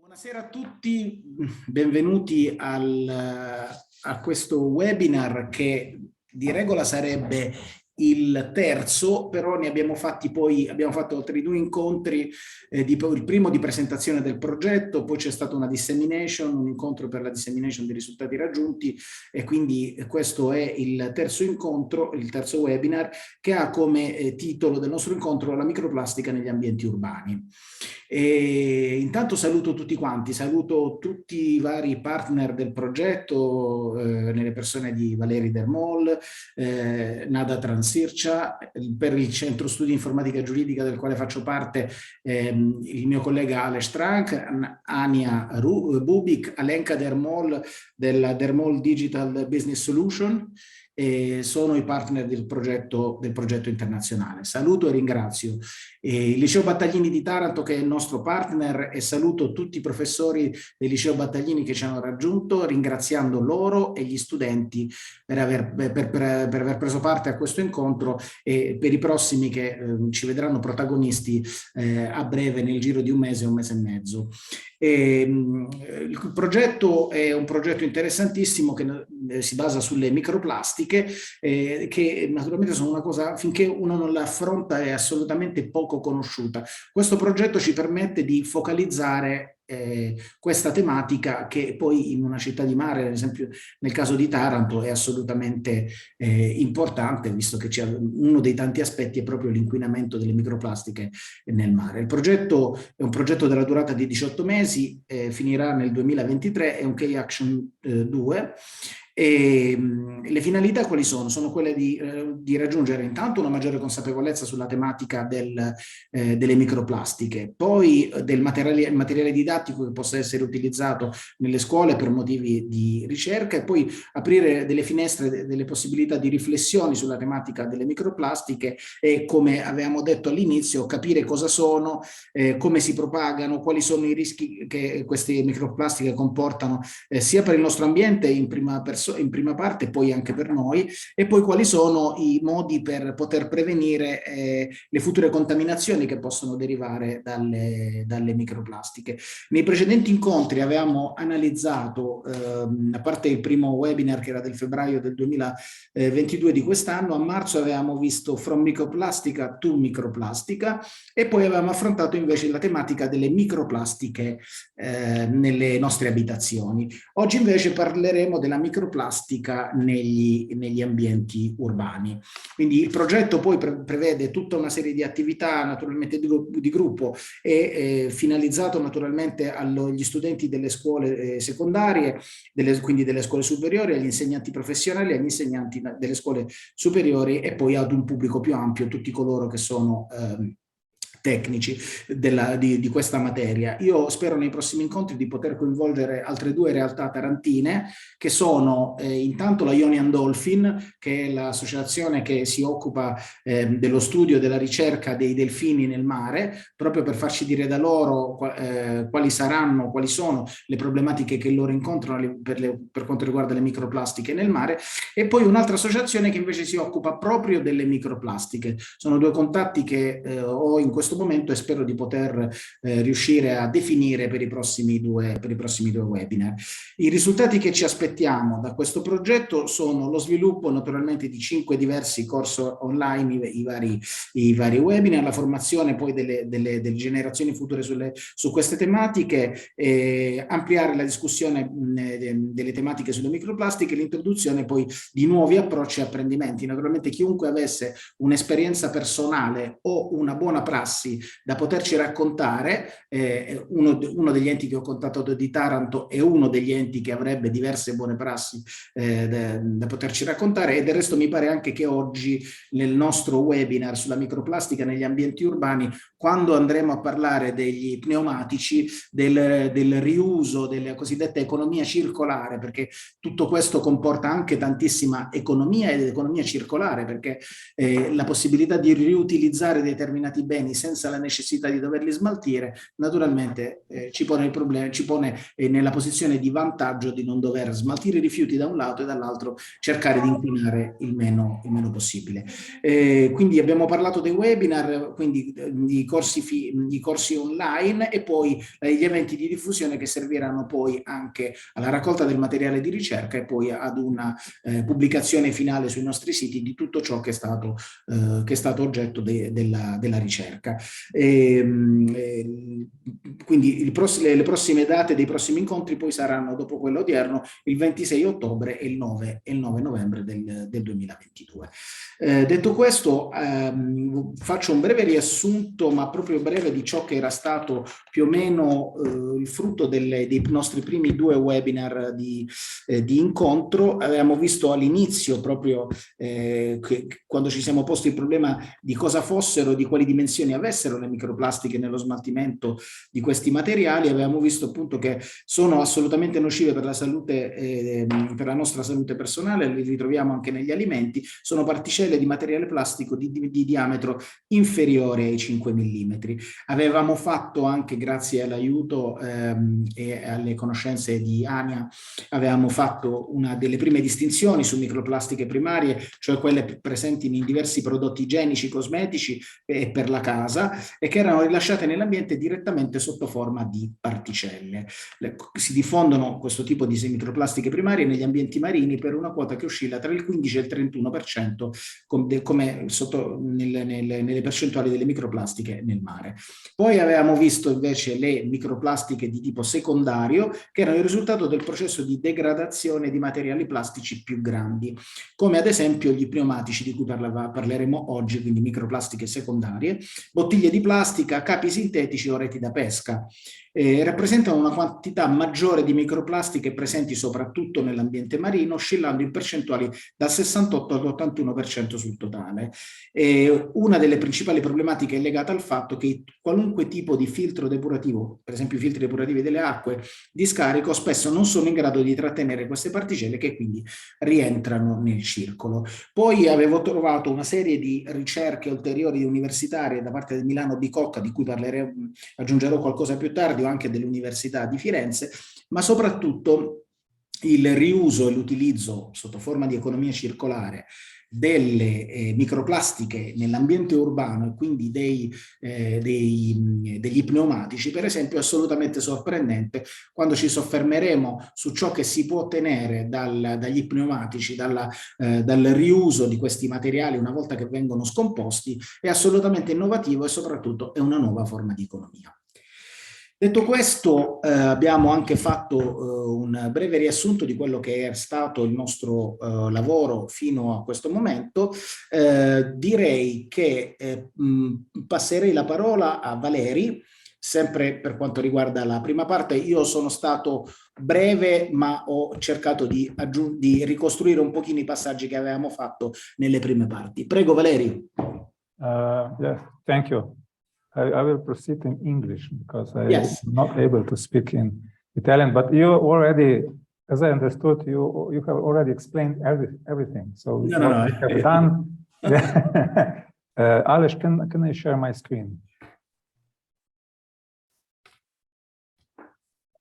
Buonasera a tutti, benvenuti a questo webinar che di regola sarebbe il terzo, però ne abbiamo fatto altri due incontri, il primo di presentazione del progetto, poi c'è stata una dissemination, un incontro per la dissemination dei risultati raggiunti e quindi questo è il terzo incontro, il terzo webinar che ha come titolo del nostro incontro la microplastica negli ambienti urbani. E intanto saluto tutti quanti, saluto tutti i vari partner del progetto, nelle persone di Valerij Dermol, Nada Transircia, per il Centro Studi Informatica Giuridica del quale faccio parte, il mio collega Ale Strank, Anja Bubik, Alenka Dermol della Dermol Digital Business Solution, e sono i partner del progetto internazionale. Saluto e ringrazio il Liceo Battaglini di Taranto, che è il nostro partner, e saluto tutti i professori del Liceo Battaglini che ci hanno raggiunto, ringraziando loro e gli studenti per aver preso parte a questo incontro e per i prossimi che ci vedranno protagonisti a breve, nel giro di un mese e mezzo. Il progetto è un progetto interessantissimo che si basa sulle microplastiche, che naturalmente sono una cosa, finché uno non la affronta, è assolutamente poco conosciuta. Questo progetto ci permette di focalizzare questa tematica, che poi in una città di mare, ad esempio nel caso di Taranto, è assolutamente importante, visto che uno dei tanti aspetti è proprio l'inquinamento delle microplastiche nel mare. Il progetto è un progetto della durata di 18 mesi, finirà nel 2023, è un Key Action 2. E le finalità quali sono? Sono quelle di raggiungere intanto una maggiore consapevolezza sulla tematica delle microplastiche, poi del materiale didattico che possa essere utilizzato nelle scuole per motivi di ricerca, e poi aprire delle finestre, delle possibilità di riflessioni sulla tematica delle microplastiche e, come avevamo detto all'inizio, capire cosa sono, come si propagano, quali sono i rischi che queste microplastiche comportano sia per il nostro ambiente in prima parte, poi anche per noi, e poi quali sono i modi per poter prevenire le future contaminazioni che possono derivare dalle microplastiche. Nei precedenti incontri avevamo analizzato, a parte il primo webinar che era del febbraio del 2022 di quest'anno, a marzo avevamo visto From Microplastica to Microplastica, e poi avevamo affrontato invece la tematica delle microplastiche nelle nostre abitazioni. Oggi invece parleremo della microplastica negli ambienti urbani. Quindi il progetto poi prevede tutta una serie di attività, naturalmente di gruppo, e finalizzato naturalmente agli studenti delle scuole secondarie, quindi delle scuole superiori, agli insegnanti professionali, agli insegnanti delle scuole superiori, e poi ad un pubblico più ampio, tutti coloro che sono tecnici di questa materia. Io spero nei prossimi incontri di poter coinvolgere altre due realtà tarantine, che sono intanto la Ionian Dolphin, che è l'associazione che si occupa dello studio e della ricerca dei delfini nel mare, proprio per farci dire da loro quali sono le problematiche che loro incontrano per quanto riguarda le microplastiche nel mare, e poi un'altra associazione che invece si occupa proprio delle microplastiche. Sono due contatti che ho in questo momento e spero di poter riuscire a definire per i prossimi due webinar. I risultati che ci aspettiamo da questo progetto sono lo sviluppo naturalmente di 5 diversi corsi online, i vari webinar, la formazione poi delle generazioni future su queste tematiche, ampliare la discussione delle tematiche sulle microplastiche, l'introduzione poi di nuovi approcci e apprendimenti. Naturalmente chiunque avesse un'esperienza personale o una buona prassi da poterci raccontare, uno degli enti che ho contattato di Taranto è uno degli enti che avrebbe diverse buone prassi da poterci raccontare, e del resto mi pare anche che oggi nel nostro webinar sulla microplastica negli ambienti urbani, quando andremo a parlare degli pneumatici, del riuso, della cosiddetta economia circolare, perché tutto questo comporta anche tantissima economia ed economia circolare, perché la possibilità di riutilizzare determinati beni senza senza la necessità di doverli smaltire, naturalmente ci pone il problema, ci pone nella posizione di vantaggio di non dover smaltire i rifiuti da un lato e dall'altro cercare di inquinare il meno possibile. Quindi abbiamo parlato dei webinar, quindi di corsi online e poi gli eventi di diffusione che serviranno poi anche alla raccolta del materiale di ricerca e poi ad una pubblicazione finale sui nostri siti di tutto ciò che è stato oggetto della ricerca. Quindi le prossime date dei prossimi incontri poi saranno, dopo quello odierno, il 26 ottobre e il 9 novembre del 2022. Detto questo, faccio un breve riassunto, ma proprio breve, di ciò che era stato più o meno il frutto dei nostri primi 2 webinar di incontro. Avevamo visto all'inizio proprio che quando ci siamo posti il problema di cosa fossero, di quali dimensioni avessero le microplastiche nello smaltimento di questi materiali, avevamo visto appunto che sono assolutamente nocive per la salute, per la nostra salute personale, li ritroviamo anche negli alimenti, sono particelle di materiale plastico di diametro inferiore ai 5 mm. Avevamo fatto anche, grazie all'aiuto e alle conoscenze di Anja, avevamo fatto una delle prime distinzioni su microplastiche primarie, cioè quelle presenti in diversi prodotti igienici, cosmetici e per la casa, e che erano rilasciate nell'ambiente direttamente sotto forma di particelle. Si diffondono questo tipo di microplastiche primarie negli ambienti marini per una quota che oscilla tra il 15 e il 31%, come nelle percentuali delle microplastiche nel mare. Poi avevamo visto invece le microplastiche di tipo secondario, che erano il risultato del processo di degradazione di materiali plastici più grandi, come ad esempio gli pneumatici di cui parleremo oggi, quindi microplastiche secondarie, bottiglie di plastica, capi sintetici o reti da pesca. Rappresentano una quantità maggiore di microplastiche presenti soprattutto nell'ambiente marino, oscillando in percentuali dal 68 all'81% sul totale. Una delle principali problematiche è legata al fatto che qualunque tipo di filtro depurativo, per esempio i filtri depurativi delle acque di scarico, spesso non sono in grado di trattenere queste particelle, che quindi rientrano nel circolo. Poi avevo trovato una serie di ricerche ulteriori universitarie da parte del Milano Bicocca, di cui aggiungerò qualcosa più tardi, o anche dell'Università di Firenze, ma soprattutto il riuso e l'utilizzo sotto forma di economia circolare delle microplastiche nell'ambiente urbano e quindi degli pneumatici, per esempio, è assolutamente sorprendente quando ci soffermeremo su ciò che si può ottenere dagli pneumatici, dal riuso di questi materiali una volta che vengono scomposti. È assolutamente innovativo e soprattutto è una nuova forma di economia. Detto questo, abbiamo anche fatto un breve riassunto di quello che è stato il nostro lavoro fino a questo momento. Direi che passerei la parola a Valerij, sempre per quanto riguarda la prima parte. Io sono stato breve, ma ho cercato di ricostruire un pochino i passaggi che avevamo fatto nelle prime parti. Prego, Valerij. Yes, thank you. I will proceed in English because I'm not able to speak in Italian, but you already, as I understood, you have already explained everything. So what we have done. Alex, can I share my screen?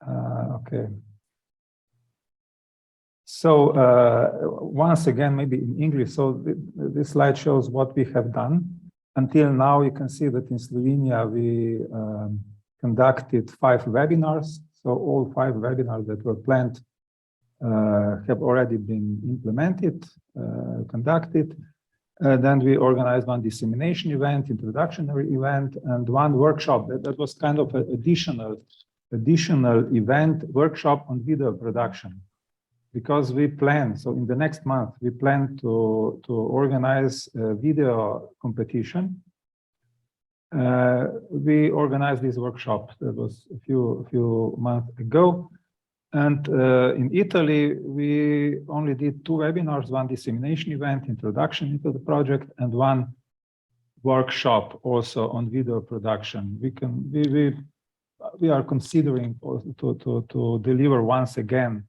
Okay. So once again, maybe in English. So this slide shows what we have done. Until now, you can see that in Slovenia, we conducted 5 webinars. So all 5 webinars that were planned have already been implemented, conducted. Then we organized one dissemination event, introductionary event, and one workshop. That was kind of an additional event, workshop on video production. Because we plan, so in the next month, we plan to organize a video competition. We organized this workshop, that was a few months ago. And in Italy, we only did 2 webinars, one dissemination event, introduction into the project, and one workshop also on video production. We are considering to deliver once again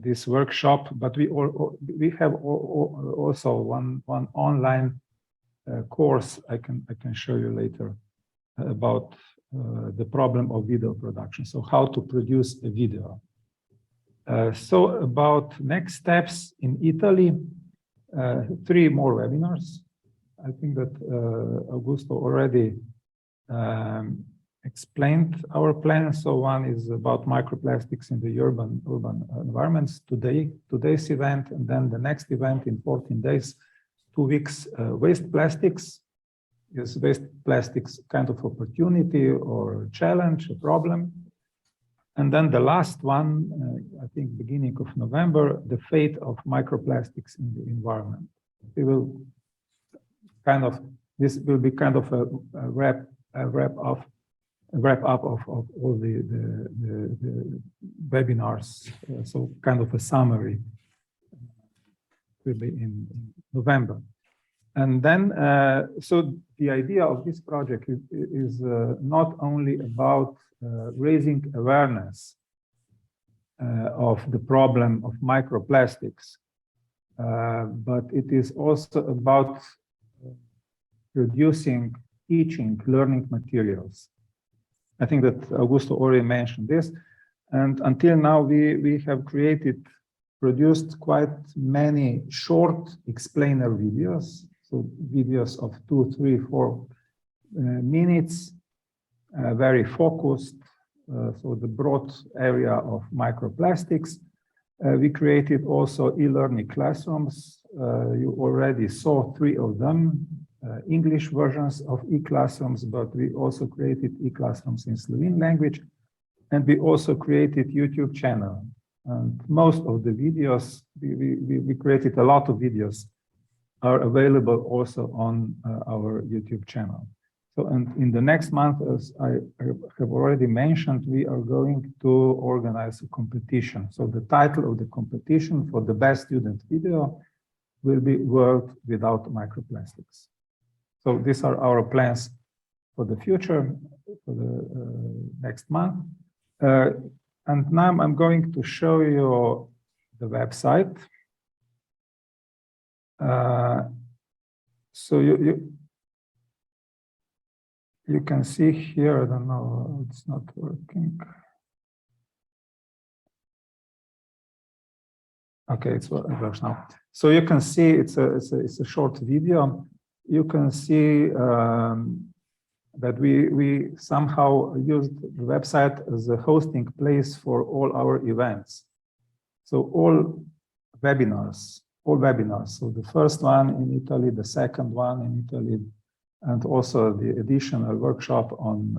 this workshop, but we have also one online course I can show you later. about the problem of video production. So how to produce a video. So about next steps in Italy, 3 more webinars. I think that Augusto already explained our plan. So one is about microplastics in the urban environments today's event, and then the next event in 14 days, 2 weeks, waste plastics. Is waste plastics kind of opportunity or challenge, a problem? And then the last one, I think beginning of November, the fate of microplastics in the environment. We will kind of, this will be kind of a wrap up of all the webinars. So kind of a summary will be in November. And then, so the idea of this project is not only about raising awareness of the problem of microplastics, but it is also about producing, teaching, learning materials. I think that Augusto already mentioned this. And until now, we have produced quite many short explainer videos. So videos of 2, 3, 4 minutes, very focused. So the broad area of microplastics. We created also e-learning classrooms. You already saw 3 of them, English versions of e-classrooms, but we also created e-classrooms in Slovene language. And we also created YouTube channel. And most of the videos, we created a lot of videos, are available also on our YouTube channel. So, and in the next month, as I have already mentioned, we are going to organize a competition. So the title of the competition for the best student video will be World Without Microplastics. So these are our plans for the future, for the next month. And now I'm going to show you the website. So you can see here, I don't know, it's not working. Okay, it works now. So you can see it's a short video. You can see that we somehow used the website as a hosting place for all our events. So all webinars. So the first one in Italy, the second one in Italy, and also the additional workshop on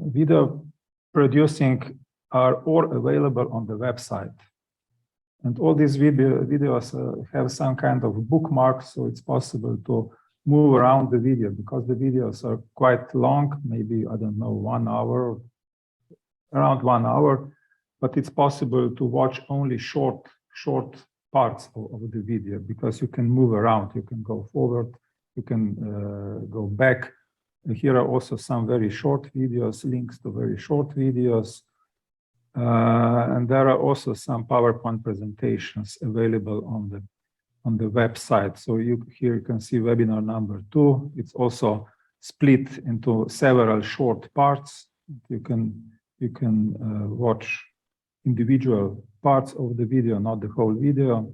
video producing are all available on the website. And all these videos have some kind of bookmarks, so it's possible to move around the video because the videos are quite long, maybe, I don't know, 1 hour, around 1 hour. But it's possible to watch only short parts of the video because you can move around, you can go forward, you can go back. Here are also some very short videos, links to very short videos. And there are also some PowerPoint presentations available on the website. So here you can see webinar number 2. It's also split into several short parts. You can watch individual parts of the video, not the whole video.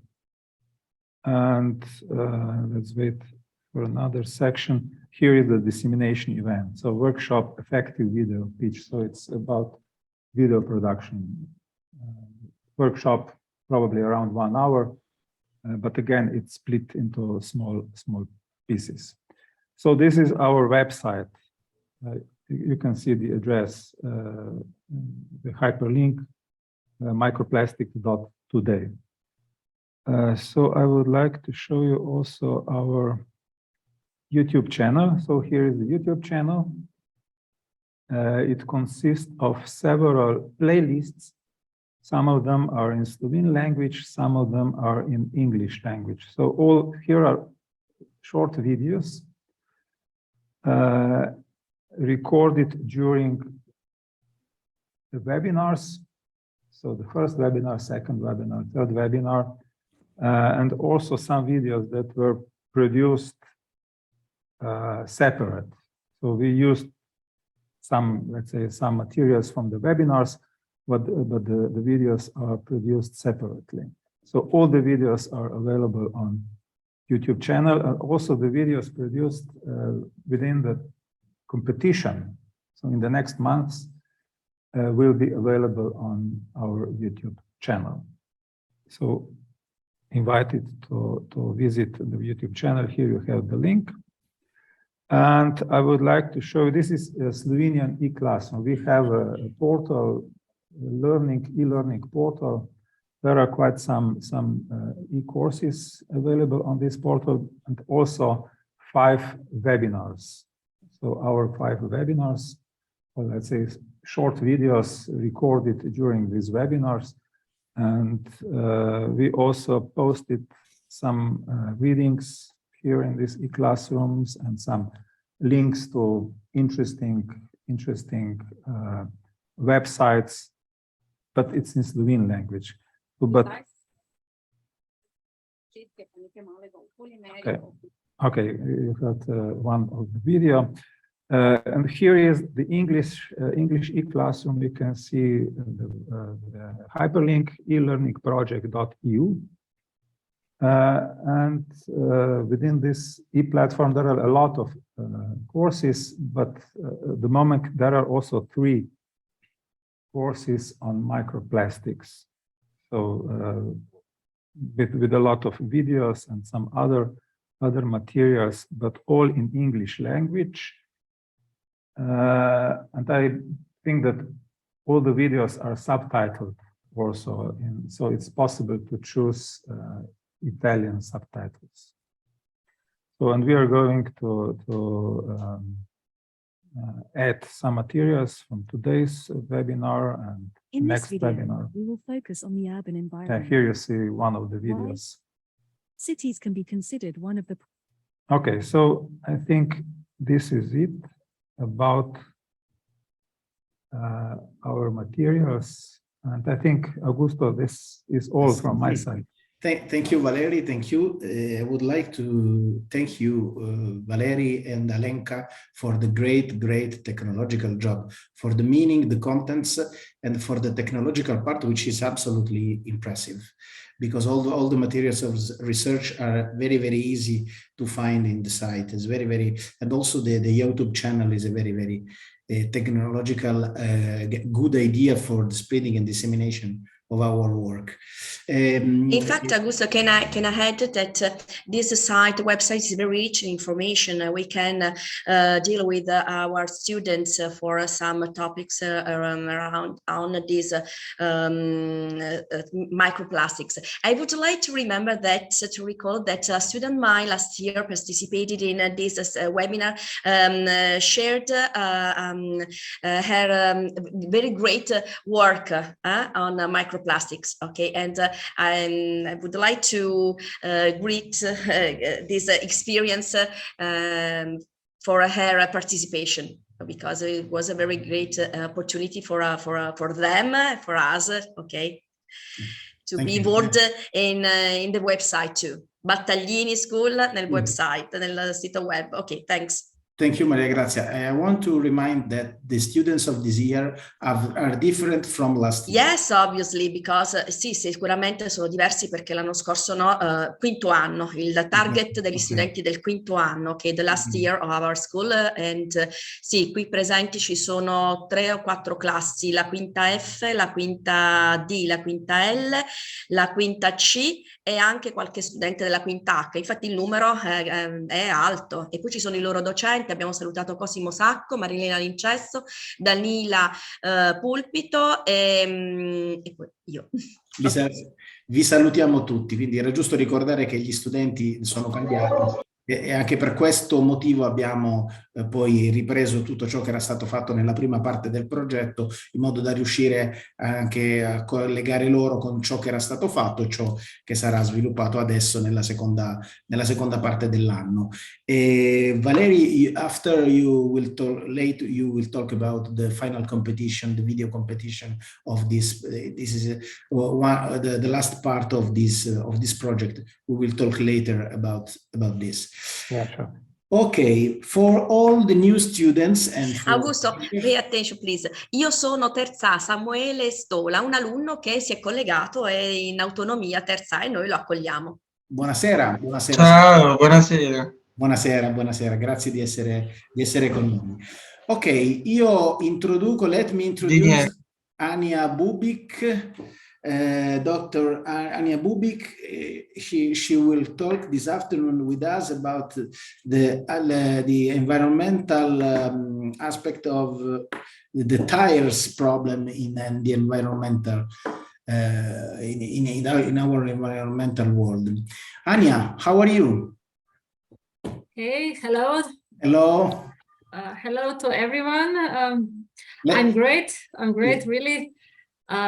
And let's wait for another section. Here is the dissemination event. So workshop effective video pitch. So it's about video production. Workshop probably around 1 hour, but again, it's split into small pieces. So this is our website. You can see the address, the hyperlink, microplastic.today. So I would like to show you also our YouTube channel. So here is the YouTube channel. It consists of several playlists. Some of them are in Slovene language, some of them are in English language. So here are short videos recorded during the webinars. So the first webinar, second webinar, third webinar, and also some videos that were produced separate. So we used some, let's say, some materials from the webinars, but the videos are produced separately. So all the videos are available on YouTube channel, and also the videos produced within the competition. So in the next months will be available on our YouTube channel. So invited to visit the YouTube channel. Here you have the link. And I would like to show you, this is a Slovenian e-classroom. We have a portal, e-learning portal. There are quite some e-courses available on this portal, and also 5 webinars. So our 5 webinars, or let's say short videos recorded during these webinars. And we also posted some readings here in these e-classrooms and some links to interesting websites, but it's in Slovene language. But okay, you got one of the video, and here is the English e-classroom. You can see the hyperlink elearningproject.eu. And within this e-platform, there are a lot of courses, but at the moment there are also 3 courses on microplastics. So with a lot of videos and some other materials, but all in English language. And I think that all the videos are subtitled also, so it's possible to choose Italian subtitles. So, and we are going to add some materials from today's webinar and in next this video, webinar. we will focus on the urban environment. Here you see one of the videos. Cities can be considered one of the... Okay, so I think this is it about our materials. And I think, Augusto, this is all from my side. Thank you, Valerij. Thank you. I would like to thank you, Valerij and Alenka, for the great technological job, for the meaning, the contents, and for the technological part, which is absolutely impressive, because all the materials of research are very easy to find in the site. It's very, and also the YouTube channel is a very technological good idea for the spreading and dissemination of our work. In fact, Augusto, can I add that this site, website is very rich in information. We can deal with our students for some topics around on these microplastics. I would like to remember that, to recall that a student of mine last year participated in this webinar, shared her very great work on microplastics. Okay, and I would like to greet this experience for her participation, because it was a very great opportunity for them, for us, okay, to be involved in the website too. Battaglini School nel website, nel sito web. Okay, thanks. Thank you, Maria Grazia. I want to remind that the students of this year are different from last year. Yes, obviously, because sì, sicuramente sono diversi, perché l'anno scorso quinto anno, il target degli studenti del quinto anno, che è the last year of our school, and sì, qui presenti ci sono 3 o 4 classi, la quinta F, la quinta D, la quinta L, la quinta C e anche qualche studente della quinta H. Infatti il numero è alto, e poi ci sono i loro docenti. Abbiamo salutato Cosimo Sacco, Marilena Lincesso, Danila Pulpito e poi io. Vi salutiamo tutti, quindi era giusto ricordare che gli studenti sono cambiati e anche per questo motivo abbiamo poi ripreso tutto ciò che era stato fatto nella prima parte del progetto, in modo da riuscire anche a collegare loro con ciò che era stato fatto e ciò che sarà sviluppato adesso nella seconda parte dell'anno. Valerij, after you will talk about the final competition, the video competition of this. This is the last part of this project. We will talk later about this. Yeah, sure. Okay, for all the new students and for... Augusto, pay attention please. Io sono terza Samuele Stola, un alunno che si è collegato e in autonomia terza e noi lo accogliamo. Buonasera, buonasera. Ciao, buonasera. Buonasera, buonasera, grazie di essere con noi. Ok, io introduco, let me introduce Anja Bubik, Dr. Anja Bubik. She will talk this afternoon with us about the environmental aspect of the tires problem in the environmental, in our environmental world. Anja, how are you? Hey, hello. Hello. Hello to everyone. I'm great. I'm great, really,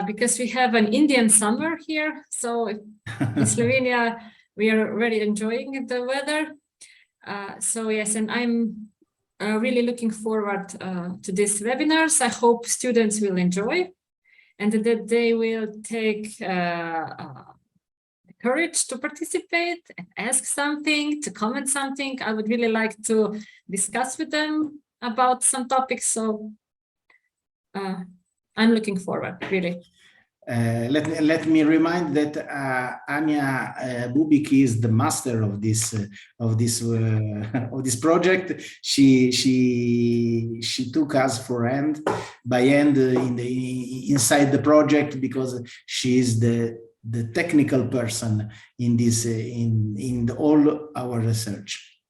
because we have an Indian summer here. So in Slovenia, we are really enjoying the weather. So yes, and I'm really looking forward to these webinars. I hope students will enjoy and that they will take courage to participate and ask something, to comment something. I would really like to discuss with them about some topics. So I'm looking forward, really. Let me remind that Anja Bubik is the master of this project. She took us for hand by hand inside the project because she is the technical person in this in all our research.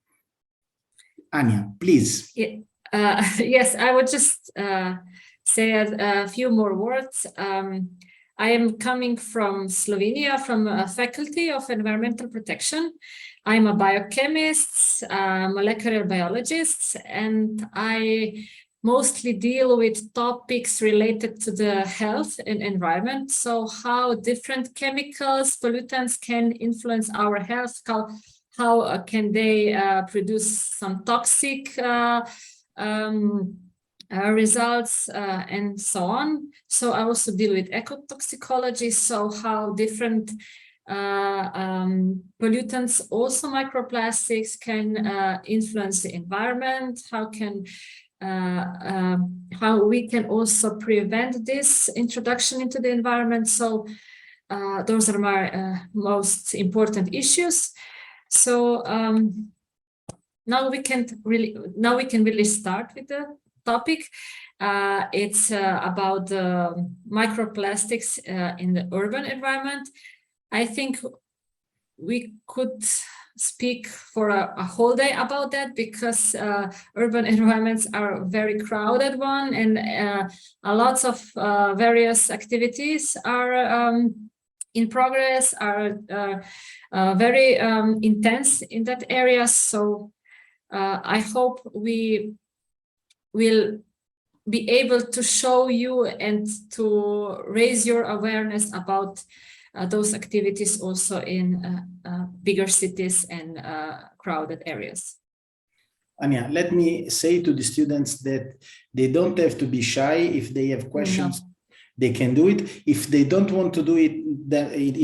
Anja, please. Yes, I would just say a few more words. I am coming from Slovenia, from a faculty of environmental protection. I'm a biochemist, molecular biologist, and I mostly deal with topics related to the health and environment. So how different chemicals, pollutants can influence our health, how can they produce some toxic results and so on. So I also deal with ecotoxicology, so how different pollutants, also microplastics, can influence the environment, how we can also prevent this introduction into the environment. So those are my most important issues. So now we can really start with the topic. It's about the microplastics in the urban environment. I think we could speak for a whole day about that because urban environments are a very crowded one, and lots of various activities are in progress, are very intense in that area. So I hope we will be able to show you and to raise your awareness about those activities also in bigger cities and crowded areas. Anja, let me say to the students that they don't have to be shy. If they have questions, they can do it. If they don't want to do it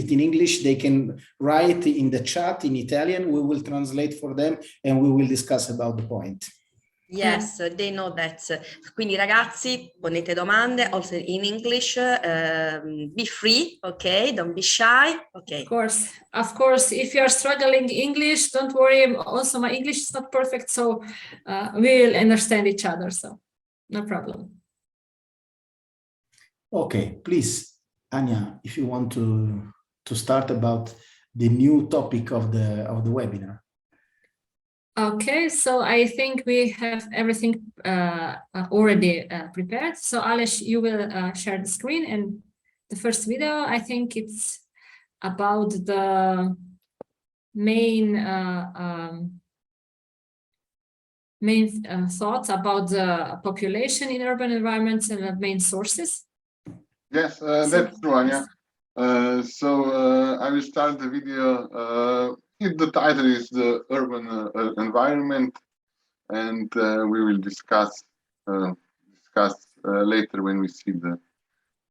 in English, they can write in the chat in Italian. We will translate for them and we will discuss about the point. Yes, they know that. Quindi ragazzi, ponete domande also in English, be free, okay? Don't be shy, okay? Of course, if you are struggling English, don't worry. Also, my English is not perfect, so we'll understand each other, so no problem. Okay, please, Anja, if you want to start about the new topic of the webinar. Okay, so I think we have everything already prepared. So Aleš, you will share the screen, and the first video, I think it's about the main thoughts about the population in urban environments and the main sources. Yes, that's true, Anja. I will start the video. The title is the urban environment, and we will discuss later when we see the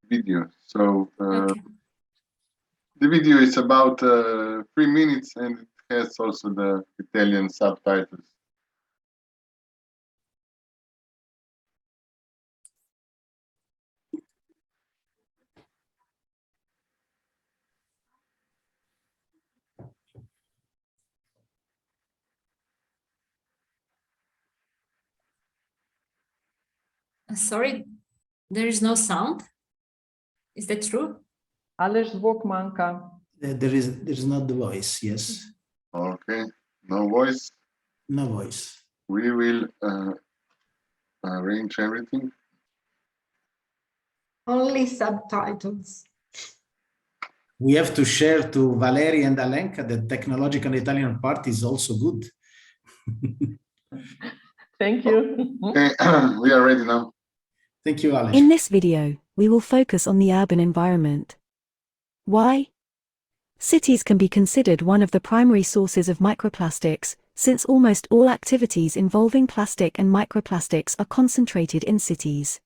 video. So Okay. the video is about 3 minutes, and it has also the Italian subtitles. Sorry, there is no sound. Is that true? Aleš zvok manjka. There is not the voice, yes. Okay, no voice. No voice. We will arrange everything. Only subtitles. We have to share to Valerij and Alenka that technological Italian part is also good. Thank you. Okay, we are ready now. Thank you, Alex. In this video, we will focus on the urban environment. Why? Cities can be considered one of the primary sources of microplastics, since almost all activities involving plastic and microplastics are concentrated in cities.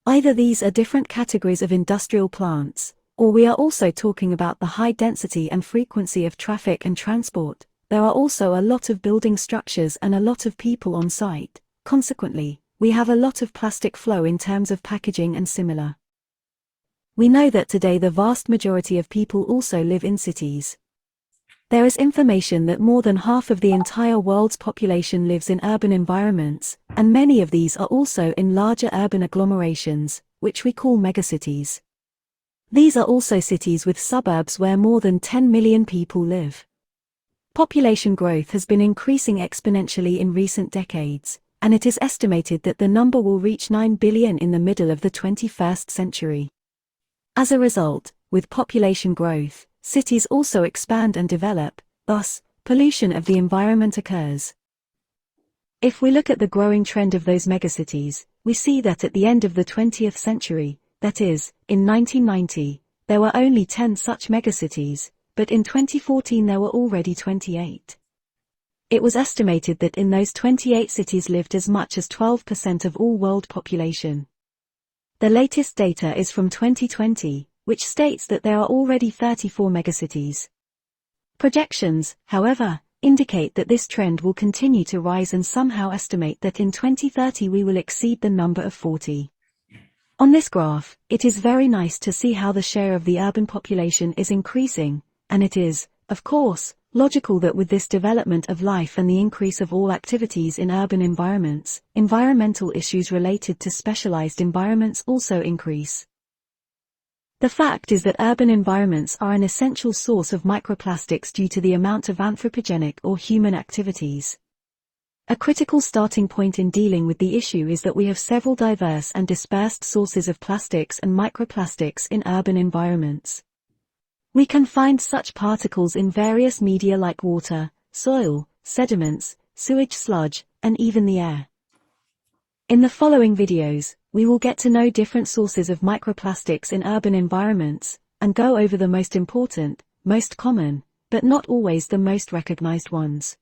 Either these are different categories of industrial plants, or we are also talking about the high density and frequency of traffic and transport. There are also a lot of building structures and a lot of people on site. Consequently, we have a lot of plastic flow in terms of packaging and similar. We know that today the vast majority of people also live in cities. There is information that more than half of the entire world's population lives in urban environments, and many of these are also in larger urban agglomerations, which we call megacities. These are also cities with suburbs where more than 10 million people live. Population growth has been increasing exponentially in recent decades, and it is estimated that the number will reach 9 billion in the middle of the 21st century. As a result, with population growth, cities also expand and develop, thus, pollution of the environment occurs. If we look at the growing trend of those megacities, we see that at the end of the 20th century, that is, in 1990, there were only 10 such megacities, but in 2014 there were already 28. It was estimated that in those 28 cities lived as much as 12% of all world population. The latest data is from 2020, which states that there are already 34 megacities. Projections, however, indicate that this trend will continue to rise and somehow estimate that in 2030 we will exceed the number of 40. On this graph, it is very nice to see how the share of the urban population is increasing, and it is, of course, logical that with this development of life and the increase of all activities in urban environments, environmental issues related to specialized environments also increase. The fact is that urban environments are an essential source of microplastics due to the amount of anthropogenic or human activities. A critical starting point in dealing with the issue is that we have several diverse and dispersed sources of plastics and microplastics in urban environments. We can find such particles in various media like water, soil, sediments, sewage sludge, and even the air. In the following videos, we will get to know different sources of microplastics in urban environments, and go over the most important, most common, but not always the most recognized ones.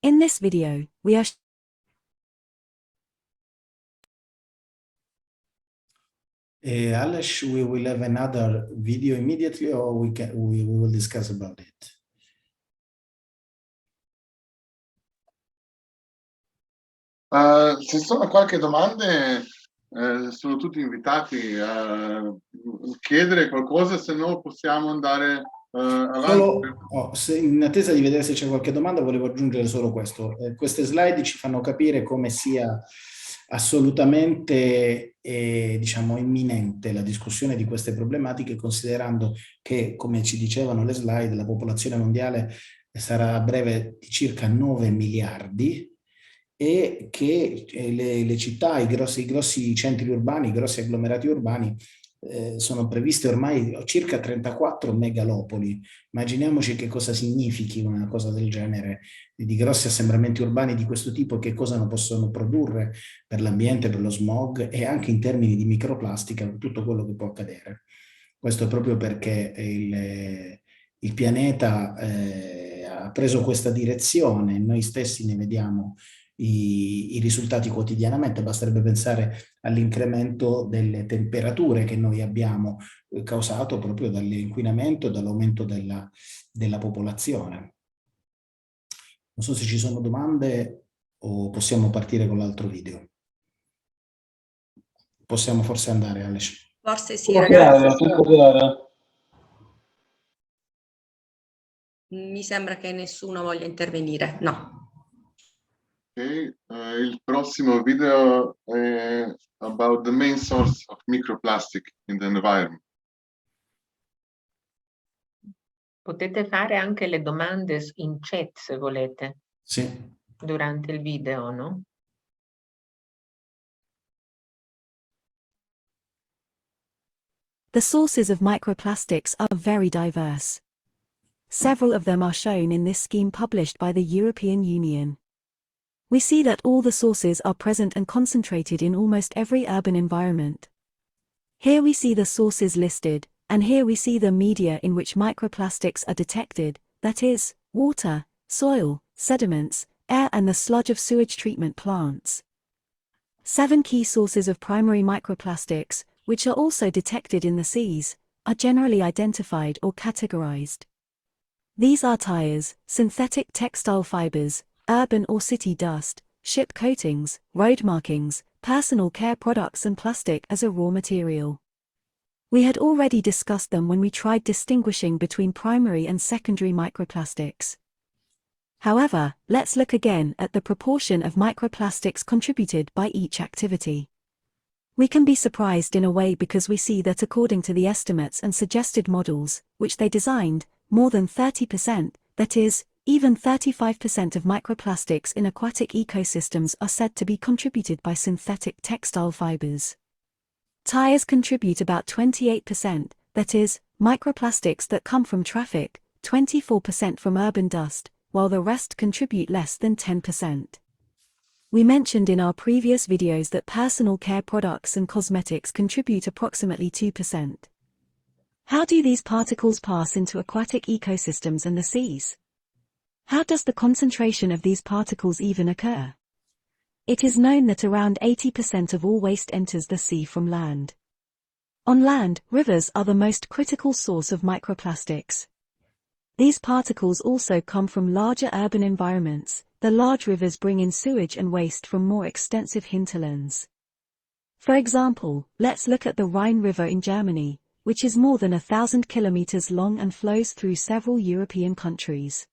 In this video, we are Alex, we will have another video immediately, or we will discuss about it. Se sono qualche domande, sono tutti invitati a chiedere qualcosa, se no possiamo andare avanti. In attesa di vedere se c'è qualche domanda, volevo aggiungere solo questo. Queste slide ci fanno capire come sia assolutamente diciamo imminente la discussione di queste problematiche, considerando che, come ci dicevano le slide, la popolazione mondiale sarà a breve di circa 9 miliardi e che le città, i grossi centri urbani, i grossi agglomerati urbani sono previste ormai circa 34 megalopoli. Immaginiamoci che cosa significhi una cosa del genere, di grossi assembramenti urbani di questo tipo, che cosa possono produrre per l'ambiente, per lo smog e anche in termini di microplastica, tutto quello che può accadere. Questo è proprio perché il pianeta ha preso questa direzione, noi stessi ne vediamo i risultati quotidianamente. Basterebbe pensare all'incremento delle temperature che noi abbiamo causato proprio dall'inquinamento e dall'aumento della popolazione. Non so se ci sono domande o possiamo partire con l'altro video. Possiamo forse andare, Alex? Forse sì, ragazzi. Tutto chiaro. Mi sembra che nessuno voglia intervenire, no. Okay, il prossimo video è about the main source of microplastic in the environment. Potete fare anche le domande in chat se volete, Sì. durante il video, no? The sources of microplastics are very diverse. Several of them are shown in this scheme published by the European Union. We see that all the sources are present and concentrated in almost every urban environment. Here we see the sources listed, and here we see the media in which microplastics are detected, that is, water, soil, sediments, air and the sludge of sewage treatment plants. 7 key sources of primary microplastics, which are also detected in the seas, are generally identified or categorized. These are tires, synthetic textile fibers, urban or city dust, ship coatings, road markings, personal care products and plastic as a raw material. We had already discussed them when we tried distinguishing between primary and secondary microplastics. However, let's look again at the proportion of microplastics contributed by each activity. We can be surprised in a way because we see that according to the estimates and suggested models, which they designed, more than 30%, that is, even 35% of microplastics in aquatic ecosystems are said to be contributed by synthetic textile fibers. Tires contribute about 28%, that is, microplastics that come from traffic, 24% from urban dust, while the rest contribute less than 10%. We mentioned in our previous videos that personal care products and cosmetics contribute approximately 2%. How do these particles pass into aquatic ecosystems and the seas? How does the concentration of these particles even occur? It is known that around 80% of all waste enters the sea from land. On land, rivers are the most critical source of microplastics. These particles also come from larger urban environments. The large rivers bring in sewage and waste from more extensive hinterlands. For example, let's look at the Rhine River in Germany, which is more than 1,000 kilometers long and flows through several European countries.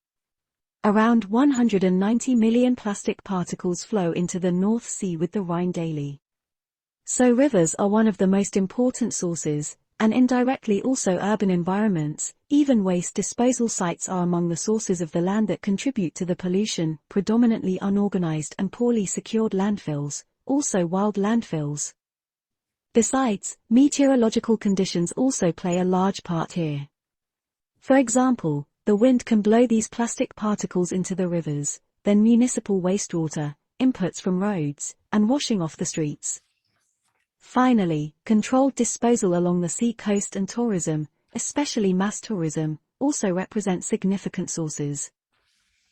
Around 190 million plastic particles flow into the North Sea with the Rhine daily. So rivers are one of the most important sources, and indirectly also urban environments. Even waste disposal sites are among the sources of the land that contribute to the pollution, predominantly unorganized and poorly secured landfills, also wild landfills. Besides, meteorological conditions also play a large part here. For example, the wind can blow these plastic particles into the rivers, then municipal wastewater, inputs from roads, and washing off the streets. Finally, controlled disposal along the sea coast and tourism, especially mass tourism, also represent significant sources.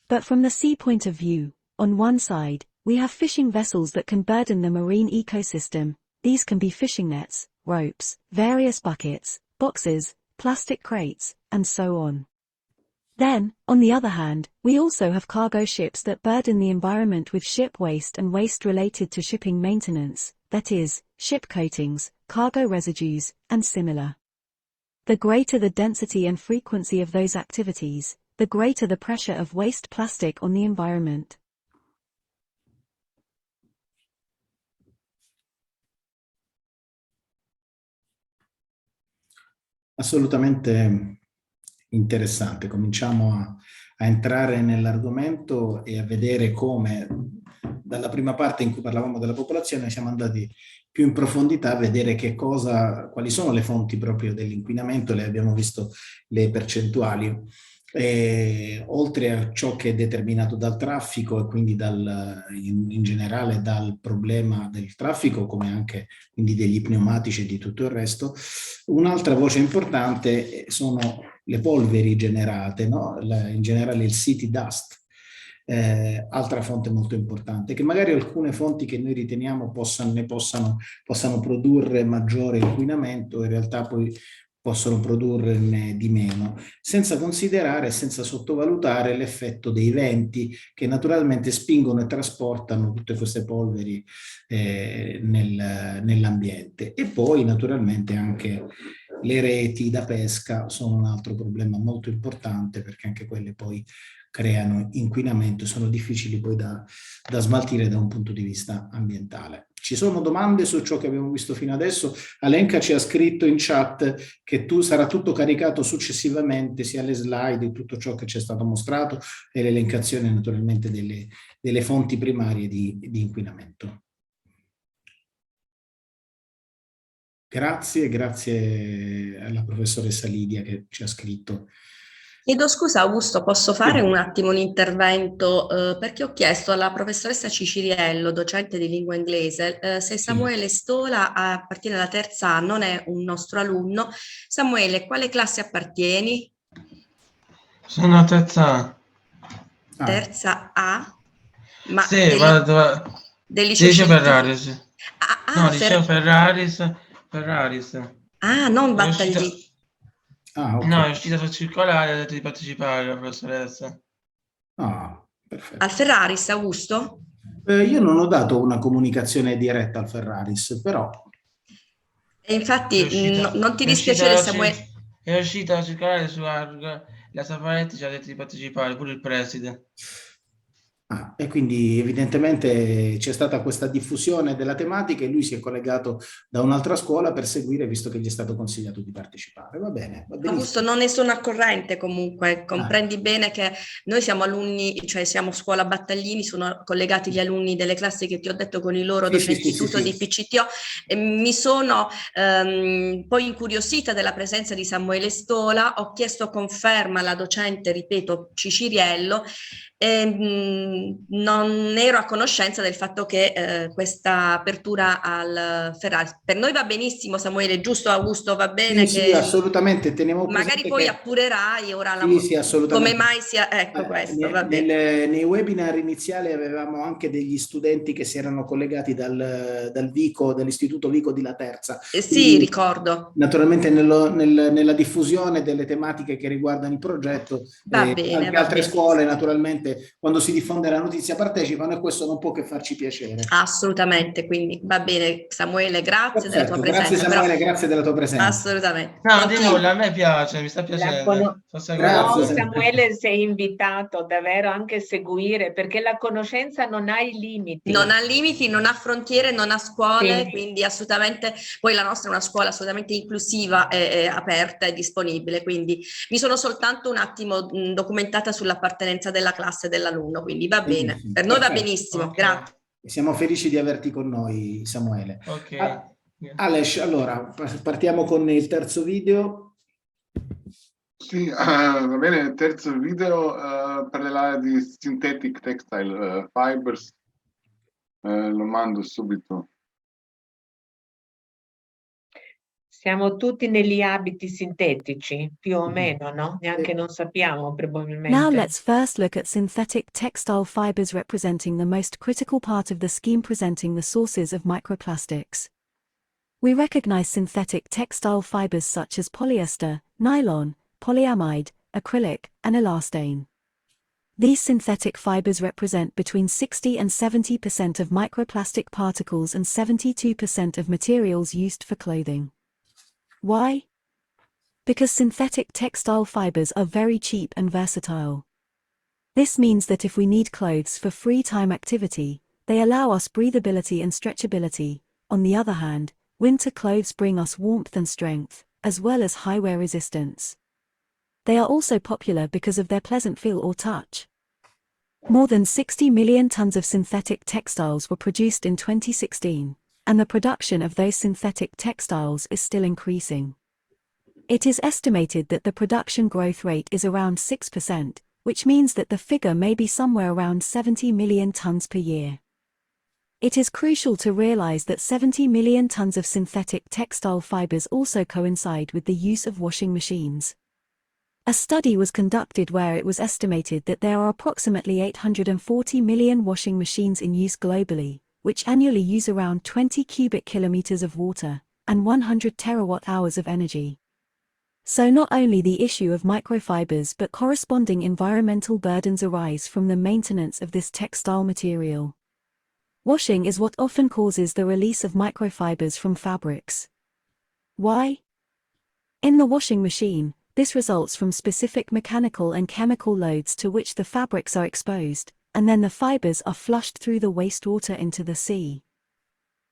But from the sea point of view, on one side, we have fishing vessels that can burden the marine ecosystem. These can be fishing nets, ropes, various buckets, boxes, plastic crates, and so on. Then, on the other hand, we also have cargo ships that burden the environment with ship waste and waste related to shipping maintenance, that is, ship coatings, cargo residues, and similar. The greater the density and frequency of those activities, the greater the pressure of waste plastic on the environment. Assolutamente interessante. Cominciamo a entrare nell'argomento e a vedere come dalla prima parte in cui parlavamo della popolazione siamo andati più in profondità a vedere quali sono le fonti proprio dell'inquinamento. Le abbiamo visto le percentuali. Oltre a ciò che è determinato dal traffico e quindi in generale dal problema del traffico, come anche quindi degli pneumatici e di tutto il resto, un'altra voce importante sono le polveri generate, no? In generale il city dust. Altra fonte molto importante, che magari alcune fonti che noi riteniamo possano produrre maggiore inquinamento, in realtà poi possono produrne di meno, senza considerare e senza sottovalutare l'effetto dei venti che naturalmente spingono e trasportano tutte queste polveri nell'ambiente, e poi naturalmente anche Le reti da pesca sono un altro problema molto importante, perché anche quelle poi creano inquinamento e sono difficili poi da smaltire da un punto di vista ambientale. Ci sono domande su ciò che abbiamo visto fino adesso? Alenka ci ha scritto in chat che sarà tutto caricato successivamente, sia le slide, tutto ciò che ci è stato mostrato e l'elencazione naturalmente delle fonti primarie di inquinamento. Grazie alla professoressa Lidia che ci ha scritto. Chiedo scusa Augusto, posso fare un attimo un intervento perché ho chiesto alla professoressa Ciciriello, docente di lingua inglese, se Samuele Stola appartiene alla terza A, non è un nostro alunno. Samuele, quale classe appartieni? Sono a terza A. Terza A? Ma Sì, del liceo liceo scientifico? Ferraris. No, liceo Ferraris. Ah, non È uscita... Battagli. Okay. No, è uscita sul circolare e ha detto di partecipare la professoressa. Perfetto. Al Ferraris, Augusto? Io non ho dato una comunicazione diretta al Ferraris, però... E infatti non ti dispiacere Samuele... È uscita la circolare su ARG, la Safaretti ci ha detto di partecipare, pure il preside. E quindi evidentemente c'è stata questa diffusione della tematica e lui si è collegato da un'altra scuola per seguire, visto che gli è stato consigliato di partecipare. Va bene, va benissimo. Augusto, non ne sono a corrente comunque, comprendi bene che noi siamo alunni, cioè siamo scuola Battaglini, sono collegati gli alunni delle classi che ti ho detto con i loro docenti istituto di PCTO e mi sono poi incuriosita della presenza di Samuele Stola, ho chiesto conferma alla docente, ripeto, Ciciriello, non ero a conoscenza del fatto che questa apertura al Ferrari. Per noi va benissimo Samuele, giusto Augusto? Va bene? Sì, assolutamente, teniamo presente magari poi appurerai ora sì, assolutamente. come mai sia, ecco questo, va bene. Nei webinar iniziali avevamo anche degli studenti che si erano collegati dal Vico, dall'istituto Vico di La Terza. Sì, ricordo. Naturalmente nella diffusione delle tematiche che riguardano il progetto, anche altre scuole naturalmente quando si diffonde la notizia partecipano e questo non può che farci piacere. Assolutamente, quindi va bene Samuele, grazie della tua presenza. Grazie Samuele, grazie della tua presenza. Assolutamente. No, di nulla, a me piace, mi sta piacendo. Samuele, sei invitato davvero anche a seguire perché la conoscenza non ha i limiti. Non ha limiti, non ha frontiere, non ha scuole, quindi assolutamente, poi la nostra è una scuola assolutamente inclusiva e aperta e disponibile, quindi mi sono soltanto un attimo documentata sull'appartenenza della classe dell'alunno, quindi va bene, per noi va benissimo, grazie. Siamo felici di averti con noi Samuele. Ales, allora partiamo con il terzo video. Sì, va bene, il terzo video parlerà di synthetic textile fibres, lo mando subito. Siamo tutti negli abiti sintetici, più o meno, no? Neanche non sappiamo, probabilmente. Now let's first look at synthetic textile fibers representing the most critical part of the scheme presenting the sources of microplastics. We recognize synthetic textile fibers such as polyester, nylon, polyamide, acrylic, and elastane. These synthetic fibers represent between 60 and 70% of microplastic particles and 72% of materials used for clothing. Why? Because synthetic textile fibers are very cheap and versatile. This means that if we need clothes for free time activity, they allow us breathability and stretchability. On the other hand, winter clothes bring us warmth and strength, as well as high wear resistance. They are also popular because of their pleasant feel or touch. More than 60 million tons of synthetic textiles were produced in 2016, and the production of those synthetic textiles is still increasing. It is estimated that the production growth rate is around 6%, which means that the figure may be somewhere around 70 million tons per year. It is crucial to realize that 70 million tons of synthetic textile fibers also coincide with the use of washing machines. A study was conducted where it was estimated that there are approximately 840 million washing machines in use globally, which annually use around 20 cubic kilometers of water, and 100 terawatt-hours of energy. So not only the issue of microfibers but corresponding environmental burdens arise from the maintenance of this textile material. Washing is what often causes the release of microfibers from fabrics. Why? In the washing machine, this results from specific mechanical and chemical loads to which the fabrics are exposed, and then the fibres are flushed through the wastewater into the sea.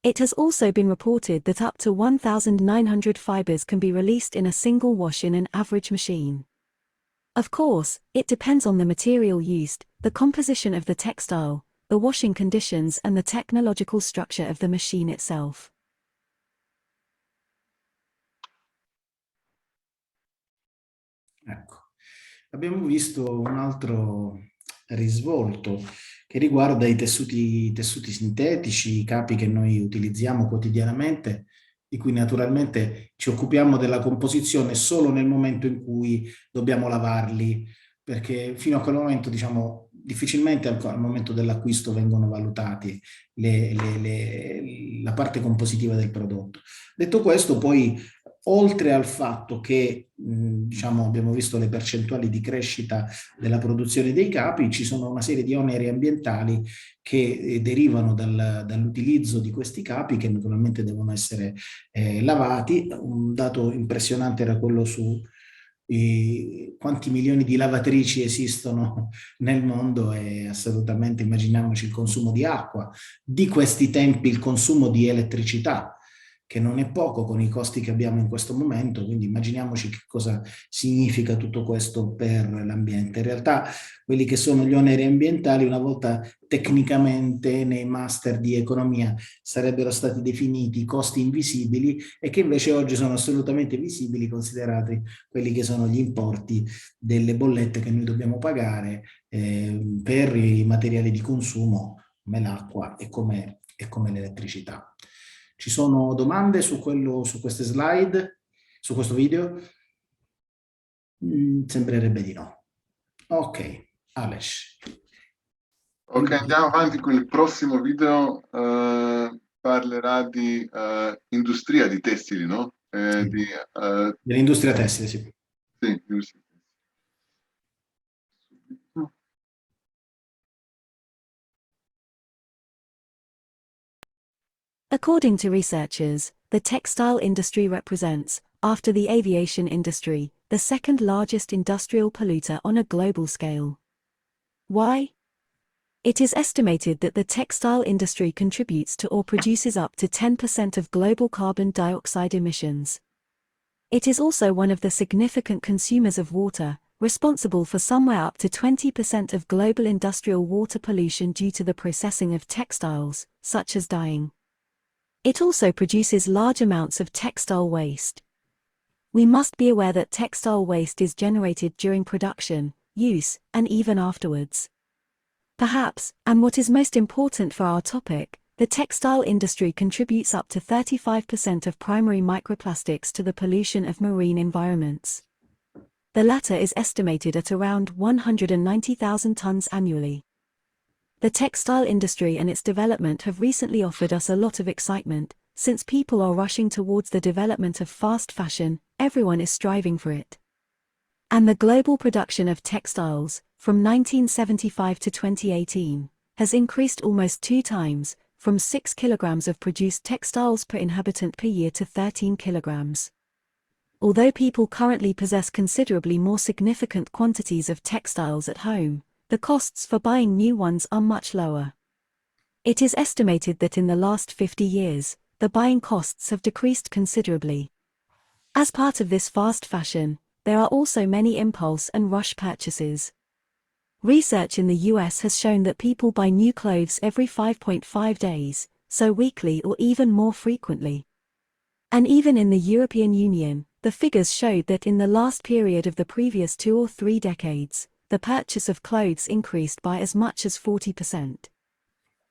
It has also been reported that up to 1,900 fibres can be released in a single wash in an average machine. Of course, it depends on the material used, the composition of the textile, the washing conditions and the technological structure of the machine itself. Ecco, abbiamo visto un altro risvolto che riguarda i tessuti sintetici, i capi che noi utilizziamo quotidianamente, di cui naturalmente ci occupiamo della composizione solo nel momento in cui dobbiamo lavarli, perché fino a quel momento, diciamo, difficilmente al momento dell'acquisto vengono valutati la parte compositiva del prodotto. Detto questo, poi, oltre al fatto che diciamo, abbiamo visto le percentuali di crescita della produzione dei capi, ci sono una serie di oneri ambientali che derivano dall'utilizzo di questi capi che naturalmente devono essere lavati. Un dato impressionante era quello su quanti milioni di lavatrici esistono nel mondo, e assolutamente immaginiamoci il consumo di acqua, di questi tempi il consumo di elettricità, che non è poco con i costi che abbiamo in questo momento, quindi immaginiamoci che cosa significa tutto questo per l'ambiente. In realtà quelli che sono gli oneri ambientali una volta tecnicamente nei master di economia sarebbero stati definiti costi invisibili, e che invece oggi sono assolutamente visibili considerati quelli che sono gli importi delle bollette che noi dobbiamo pagare per i materiali di consumo come l'acqua e come l'elettricità. Ci sono domande su queste slide, su questo video? Sembrerebbe di no. Ok, Alex. Ok, andiamo avanti con il prossimo video. Parlerà di industria di tessili, no? Sì. Dell'industria tessile, sì. Sì, industria. According to researchers, the textile industry represents, after the aviation industry, the second largest industrial polluter on a global scale. Why? It is estimated that the textile industry contributes to or produces up to 10% of global carbon dioxide emissions. It is also one of the significant consumers of water, responsible for somewhere up to 20% of global industrial water pollution due to the processing of textiles, such as dyeing. It also produces large amounts of textile waste. We must be aware that textile waste is generated during production, use, and even afterwards. Perhaps, and what is most important for our topic, the textile industry contributes up to 35% of primary microplastics to the pollution of marine environments. The latter is estimated at around 190,000 tons annually. The textile industry and its development have recently offered us a lot of excitement. Since people are rushing towards the development of fast fashion, everyone is striving for it. And the global production of textiles, from 1975 to 2018, has increased almost 2 times, from 6 kilograms of produced textiles per inhabitant per year to 13 kilograms. Although people currently possess considerably more significant quantities of textiles at home, the costs for buying new ones are much lower. It is estimated that in the last 50 years, the buying costs have decreased considerably. As part of this fast fashion, there are also many impulse and rush purchases. Research in the US has shown that people buy new clothes every 5.5 days, so weekly or even more frequently. And even in the European Union, the figures showed that in the last period of the previous 2 or 3 decades, the purchase of clothes increased by as much as 40%.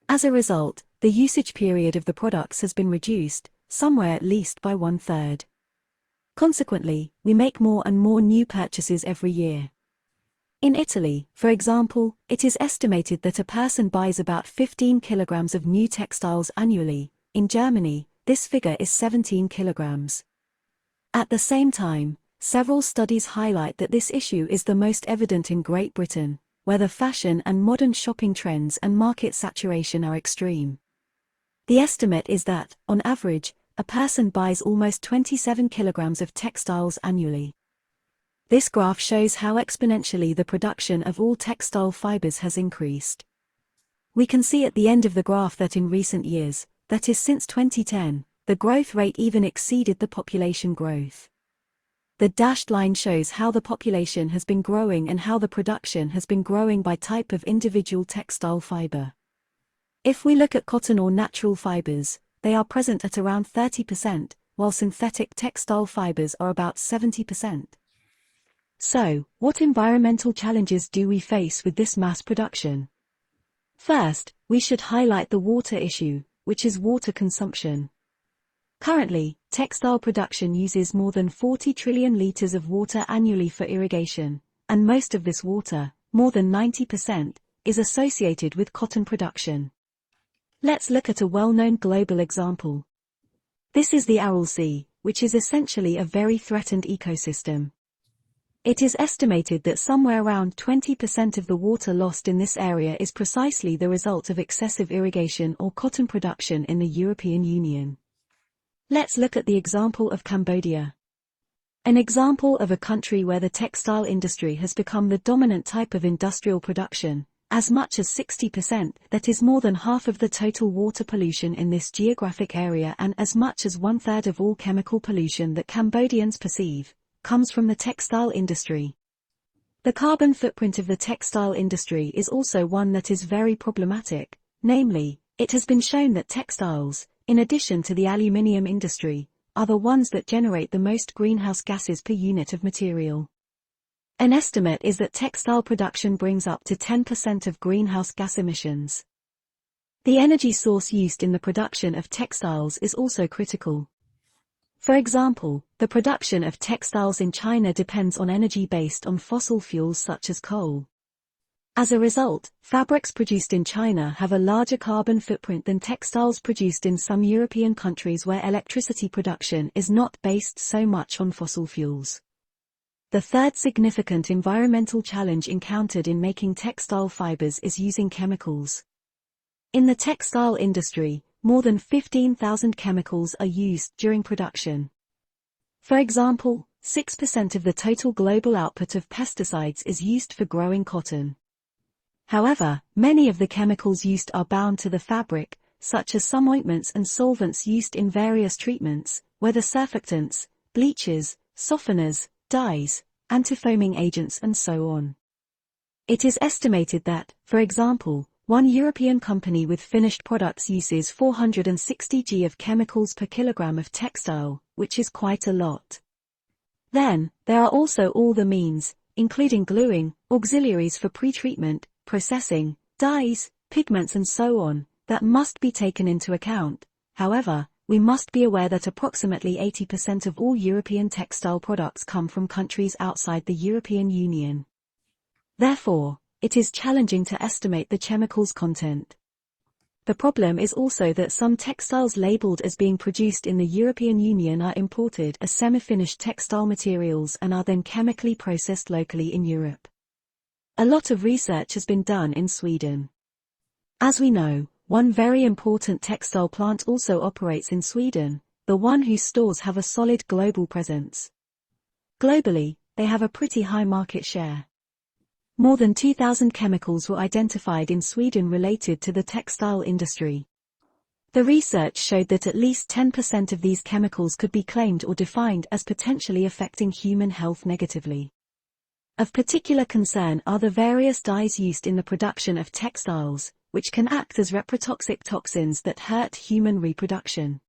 As a result, the usage period of the products has been reduced, somewhere at least by 1/3. Consequently, we make more and more new purchases every year. In Italy, for example, it is estimated that a person buys about 15 kilograms of new textiles annually. In Germany, this figure is 17 kilograms. At the same time, several studies highlight that this issue is the most evident in Great Britain, where the fashion and modern shopping trends and market saturation are extreme. The estimate is that, on average, a person buys almost 27 kilograms of textiles annually. This graph shows how exponentially the production of all textile fibers has increased. We can see at the end of the graph that in recent years, that is since 2010, the growth rate even exceeded the population growth. The dashed line shows how the population has been growing and how the production has been growing by type of individual textile fiber. If we look at cotton or natural fibers, they are present at around 30%, while synthetic textile fibers are about 70%. So, what environmental challenges do we face with this mass production? First, we should highlight the water issue, which is water consumption. Currently, textile production uses more than 40 trillion liters of water annually for irrigation, and most of this water, more than 90%, is associated with cotton production. Let's look at a well-known global example. This is the Aral Sea, which is essentially a very threatened ecosystem. It is estimated that somewhere around 20% of the water lost in this area is precisely the result of excessive irrigation or cotton production in the European Union. Let's look at the example of Cambodia. An example of a country where the textile industry has become the dominant type of industrial production, as much as 60%, that is more than half of the total water pollution in this geographic area and as much as 1/3 of all chemical pollution that Cambodians perceive, comes from the textile industry. The carbon footprint of the textile industry is also one that is very problematic, namely, it has been shown that textiles, in addition to the aluminium industry, are the ones that generate the most greenhouse gases per unit of material. An estimate is that textile production brings up to 10% of greenhouse gas emissions. The energy source used in the production of textiles is also critical. For example, the production of textiles in China depends on energy based on fossil fuels such as coal. As a result, fabrics produced in China have a larger carbon footprint than textiles produced in some European countries where electricity production is not based so much on fossil fuels. The third significant environmental challenge encountered in making textile fibers is using chemicals. In the textile industry, more than 15,000 chemicals are used during production. For example, 6% of the total global output of pesticides is used for growing cotton. However, many of the chemicals used are bound to the fabric, such as some ointments and solvents used in various treatments, whether surfactants, bleaches, softeners, dyes, antifoaming agents and so on. It is estimated that, for example, one European company with finished products uses 460 g of chemicals per kilogram of textile, which is quite a lot. Then, there are also all the means, including gluing, auxiliaries for pre-treatment, processing, dyes, pigments and so on, that must be taken into account. However, we must be aware that approximately 80% of all European textile products come from countries outside the European Union. Therefore, it is challenging to estimate the chemicals content. The problem is also that some textiles labeled as being produced in the European Union are imported as semi-finished textile materials and are then chemically processed locally in Europe. A lot of research has been done in Sweden. As we know, one very important textile plant also operates in Sweden, the one whose stores have a solid global presence. Globally, they have a pretty high market share. More than 2,000 chemicals were identified in Sweden related to the textile industry. The research showed that at least 10% of these chemicals could be claimed or defined as potentially affecting human health negatively. Of particular concern are the various dyes used in the production of textiles, which can act as reprotoxic toxins that hurt human reproduction.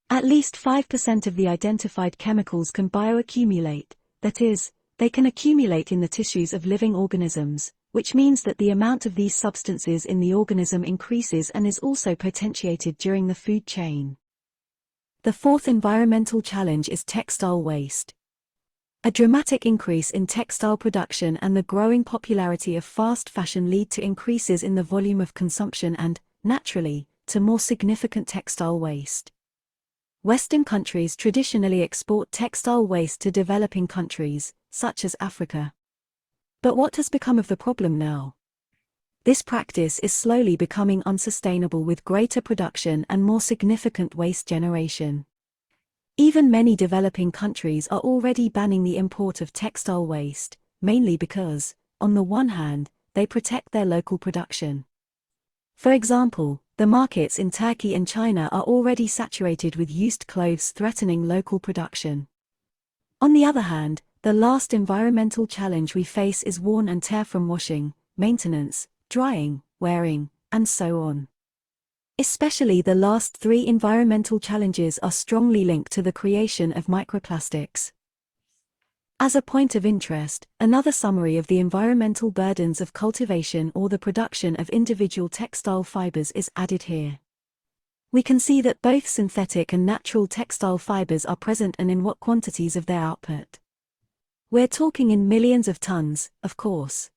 At least 5% of the identified chemicals can bioaccumulate, that is, they can accumulate in the tissues of living organisms, which means that the amount of these substances in the organism increases and is also potentiated during the food chain. The fourth environmental challenge is textile waste. A dramatic increase in textile production and the growing popularity of fast fashion lead to increases in the volume of consumption and, naturally, to more significant textile waste. Western countries traditionally export textile waste to developing countries, such as Africa. But what has become of the problem now? this practice is slowly becoming unsustainable with greater production and more significant waste generation. Even many developing countries are already banning the import of textile waste, mainly because, on the one hand, they protect their local production. For example, the markets in Turkey and China are already saturated with used clothes threatening local production. On the other hand, the last environmental challenge we face is worn and tear from washing, maintenance, drying, wearing, and so on. Especially the last three environmental challenges are strongly linked to the creation of microplastics. As a point of interest, another summary of the environmental burdens of cultivation or the production of individual textile fibers is added here. We can see that both synthetic and natural textile fibers are present and in what quantities of their output. We're talking in millions of tons, of course.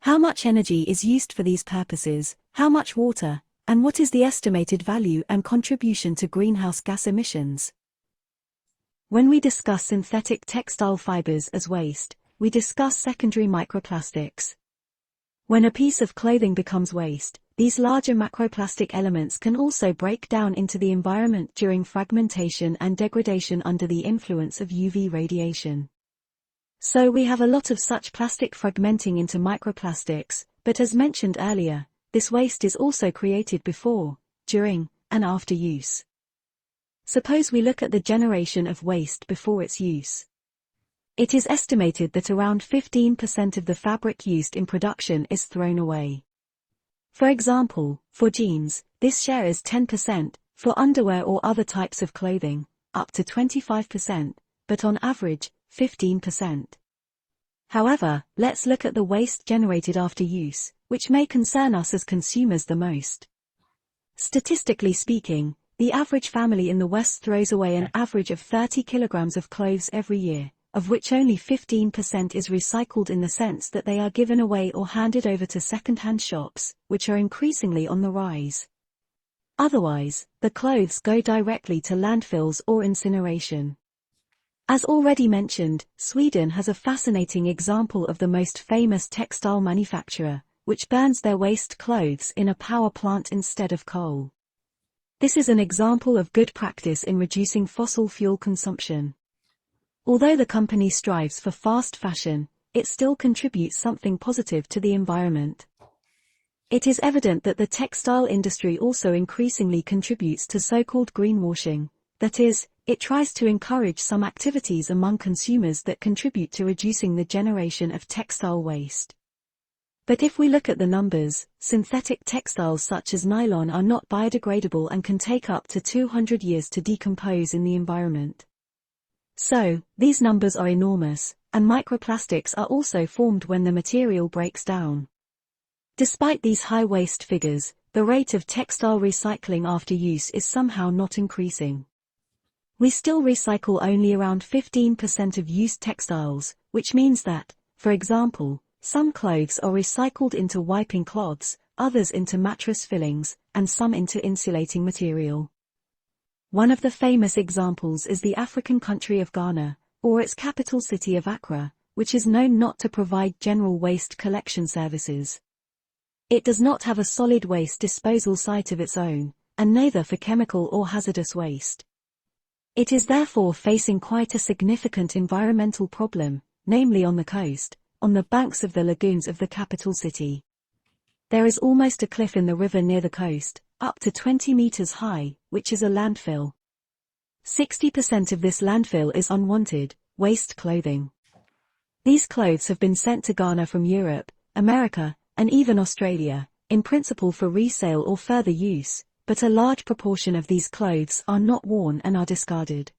How much energy is used for these purposes, how much water, and what is the estimated value and contribution to greenhouse gas emissions? When we discuss synthetic textile fibers as waste, we discuss secondary microplastics. When a piece of clothing becomes waste, these larger macroplastic elements can also break down into the environment during fragmentation and degradation under the influence of UV radiation. So we have a lot of such plastic fragmenting into microplastics, but as mentioned earlier, this waste is also created before, during, and after use. Suppose we look at the generation of waste before its use. It is estimated that around 15% of the fabric used in production is thrown away. For example, for jeans, this share is 10%, for underwear or other types of clothing, up to 25%, but on average, 15%. However, let's look at the waste generated after use, which may concern us as consumers the most. Statistically speaking, the average family in the West throws away an average of 30 kilograms of clothes every year, of which only 15% is recycled in the sense that they are given away or handed over to second-hand shops, which are increasingly on the rise. Otherwise, the clothes go directly to landfills or incineration. As already mentioned, Sweden has a fascinating example of the most famous textile manufacturer, which burns their waste clothes in a power plant instead of coal. This is an example of good practice in reducing fossil fuel consumption. Although the company strives for fast fashion, it still contributes something positive to the environment. It is evident that the textile industry also increasingly contributes to so-called greenwashing, that is, it tries to encourage some activities among consumers that contribute to reducing the generation of textile waste. But if we look at the numbers, synthetic textiles such as nylon are not biodegradable and can take up to 200 years to decompose in the environment. So, these numbers are enormous, and microplastics are also formed when the material breaks down. Despite these high waste figures, the rate of textile recycling after use is somehow not increasing. We still recycle only around 15% of used textiles, which means that, for example, some clothes are recycled into wiping cloths, others into mattress fillings, and some into insulating material. One of the famous examples is the African country of Ghana, or its capital city of Accra, which is known not to provide general waste collection services. It does not have a solid waste disposal site of its own, and neither for chemical or hazardous waste. It is therefore facing quite a significant environmental problem, namely on the coast, on the banks of the lagoons of the capital city. There is almost a cliff in the river near the coast, up to 20 meters high, which is a landfill. 60% of this landfill is unwanted, waste clothing. These clothes have been sent to Ghana from Europe, America, and even Australia, in principle for resale or further use, but a large proportion of these clothes are not worn and are discarded.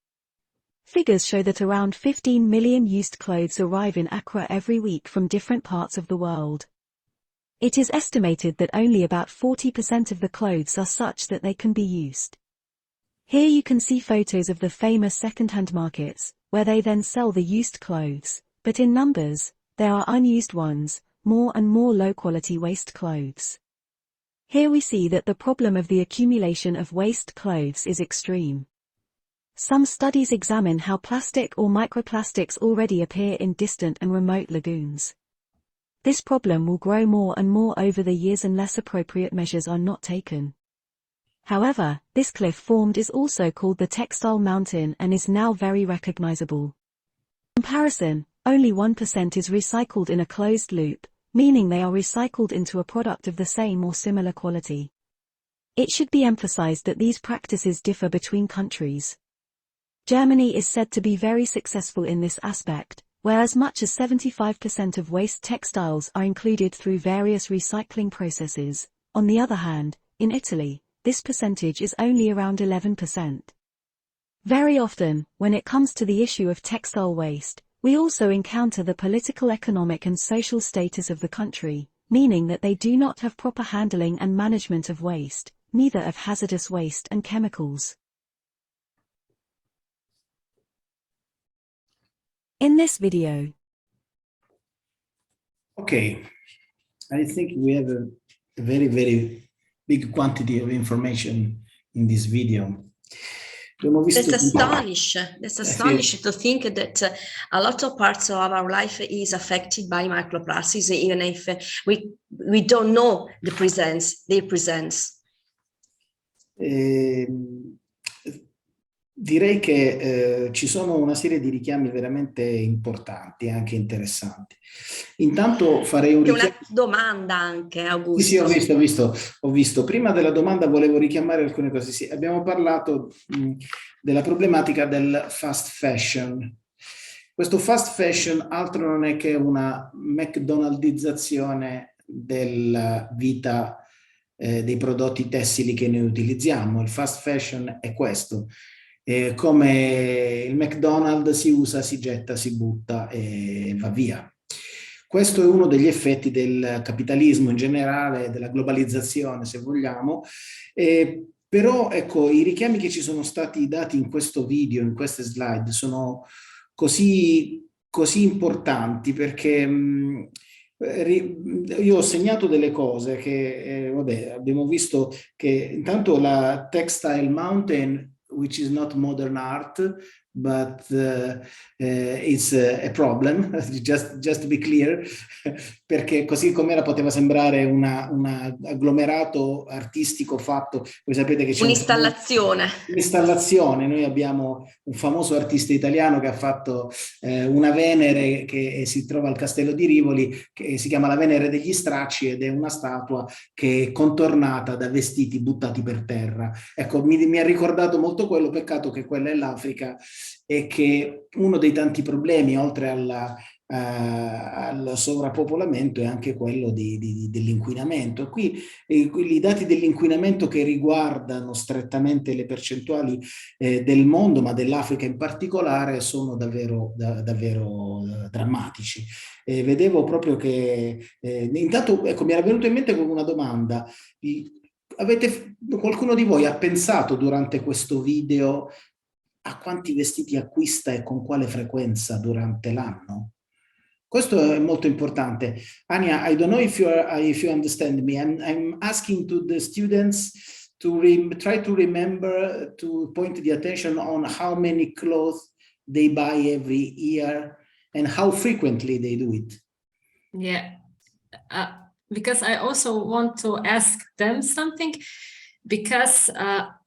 Figures show that around 15 million used clothes arrive in Accra every week from different parts of the world. It is estimated that only about 40% of the clothes are such that they can be used. Here you can see photos of the famous second-hand markets, where they then sell the used clothes, but in numbers, there are unused ones, more and more low-quality waste clothes. Here we see that the problem of the accumulation of waste clothes is extreme. Some studies examine how plastic or microplastics already appear in distant and remote lagoons. This problem will grow more and more over the years unless appropriate measures are not taken. However, this cliff formed is also called the textile mountain and is now very recognizable. In comparison, only 1% is recycled in a closed loop, meaning they are recycled into a product of the same or similar quality. It should be emphasized that these practices differ between countries. Germany is said to be very successful in this aspect, where as much as 75% of waste textiles are included through various recycling processes. On the other hand, in Italy, this percentage is only around 11%. Very often, when it comes to the issue of textile waste, we also encounter the political, economic and social status of the country, meaning that they do not have proper handling and management of waste, neither of hazardous waste and chemicals. In this video. Okay, I think we have a very, very big quantity of information in this video. That's astonishing to think that a lot of parts of our life is affected by microplastics, even if we don't know their presence. Direi che ci sono una serie di richiami veramente importanti e anche interessanti. Intanto farei un richiamo. Una domanda anche, Augusto. Sì, ho visto. Prima della domanda volevo richiamare alcune cose. Sì, abbiamo parlato della problematica del fast fashion. Questo fast fashion altro non è che una McDonaldizzazione della vita dei prodotti tessili che noi utilizziamo. Il fast fashion è questo. Come il McDonald's si usa, si getta, si butta e va via. Questo è uno degli effetti del capitalismo in generale, della globalizzazione, se vogliamo. Però, ecco, i richiami che ci sono stati dati in questo video, in queste slide, sono così importanti perché io ho segnato delle cose che, vabbè, abbiamo visto che intanto la Textile Mountain, which is not modern art, but it's a problem, just to be clear, perché così com'era poteva sembrare un agglomerato artistico fatto. Voi sapete che c'è un'installazione. Noi abbiamo un famoso artista italiano che ha fatto una Venere che si trova al Castello di Rivoli, che si chiama la Venere degli Stracci ed è una statua che è contornata da vestiti buttati per terra. Ecco, mi ha ricordato molto quello, peccato che quella è l'Africa e che uno dei tanti problemi, oltre al sovrappopolamento, è anche quello dell'inquinamento. Qui i dati dell'inquinamento che riguardano strettamente le percentuali del mondo, ma dell'Africa in particolare, sono davvero drammatici. Vedevo proprio che intanto, ecco, mi era venuto in mente una domanda. Qualcuno di voi ha pensato durante questo video a quanti vestiti acquista e con quale frequenza durante l'anno? Questo è molto importante. Anja, I don't know if you understand me. I'm asking to the students to try to remember, to point the attention on how many clothes they buy every year and how frequently they do it. Yeah, because I also want to ask them something, because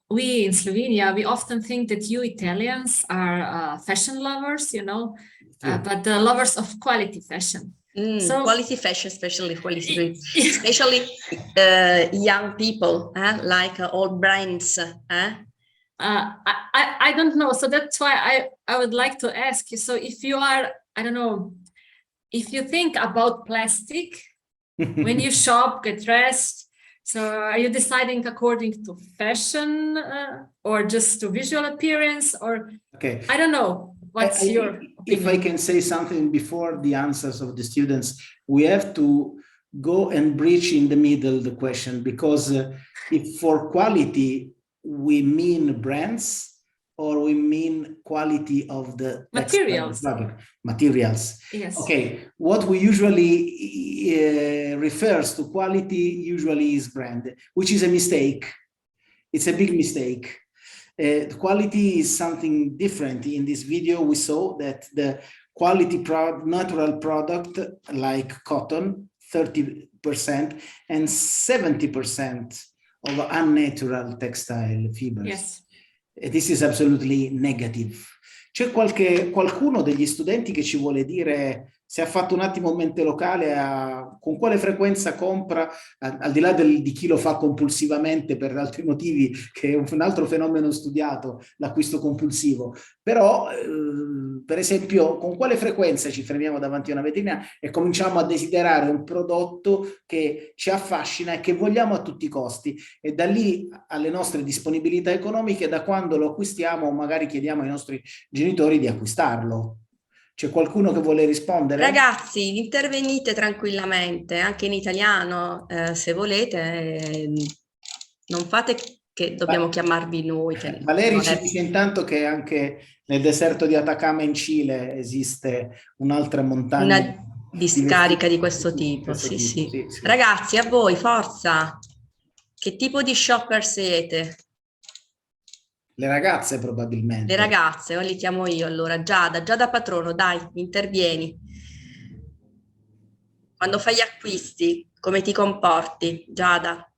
we in Slovenia, we often think that you Italians are fashion lovers, you know, but the lovers of quality fashion. So, quality fashion, especially young people, like old brands. I don't know. So that's why I would like to ask you. So if you are, I don't know, if you think about plastic, when you shop, get dressed, so are you deciding according to fashion or just to visual appearance, or okay. I don't know. What's your opinion? If I can say something before the answers of the students, we have to go and breach in the middle the question, because if for quality we mean brands or we mean quality of the materials. Materials. Yes. Okay. What we usually refers to quality usually is brand, which is a mistake. It's a big mistake. The quality is something different. In this video, we saw that the natural product like cotton, 30%, and 70% of unnatural textile fibers. Yes. This is absolutely negative. C'è qualcuno degli studenti che ci vuole dire se ha fatto un attimo mente locale con quale frequenza compra, al di là di chi lo fa compulsivamente per altri motivi, che è un altro fenomeno studiato, l'acquisto compulsivo. Però, per esempio, con quale frequenza ci fermiamo davanti a una vetrina e cominciamo a desiderare un prodotto che ci affascina e che vogliamo a tutti i costi, e da lì alle nostre disponibilità economiche, da quando lo acquistiamo magari chiediamo ai nostri genitori di acquistarlo. C'è qualcuno che vuole rispondere? Ragazzi, intervenite tranquillamente, anche in italiano, se volete. Non fate che dobbiamo chiamarvi noi. Valerij ci dice intanto che anche nel deserto di Atacama in Cile esiste un'altra montagna. Una discarica di questo tipo, sì. Ragazzi, a voi, forza! Che tipo di shopper siete? Le ragazze probabilmente. Le ragazze, o li chiamo io allora. Giada Patrono, dai, intervieni. Quando fai gli acquisti, come ti comporti, Giada?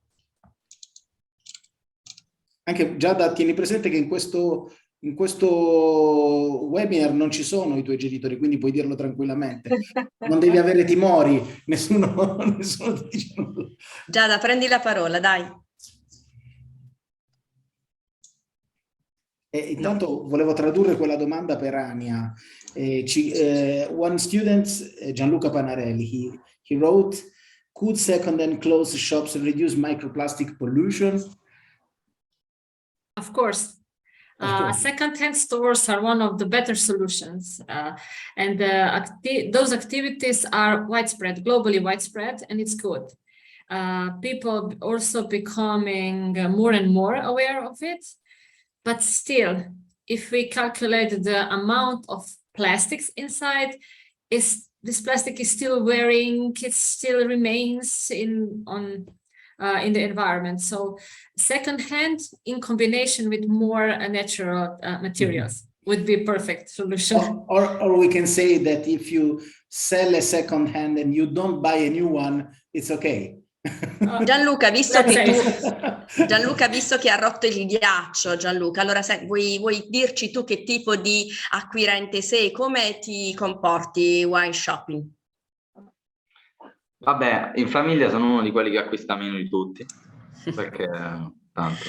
Anche Giada, tieni presente che in questo webinar non ci sono i tuoi genitori, quindi puoi dirlo tranquillamente. Non devi avere timori, nessuno ti dice nulla. Giada, prendi la parola, dai. Intanto volevo tradurre quella domanda per Ania. One student, Gianluca Panarelli, he wrote, could second-hand clothes shops reduce microplastic pollution? Of course. Second-hand stores are one of the better solutions, and those activities are widespread, globally widespread, and it's good. People also becoming more and more aware of it. But still, if we calculate the amount of plastics inside, this plastic is still wearing, it still remains in the environment. So secondhand in combination with more natural materials would be a perfect solution. Or we can say that if you sell a secondhand and you don't buy a new one, it's okay. Gianluca, visto che ha rotto il ghiaccio, Gianluca, allora vuoi dirci tu che tipo di acquirente sei, come ti comporti while shopping? Vabbè, in famiglia sono uno di quelli che acquista meno di tutti, perché tanto.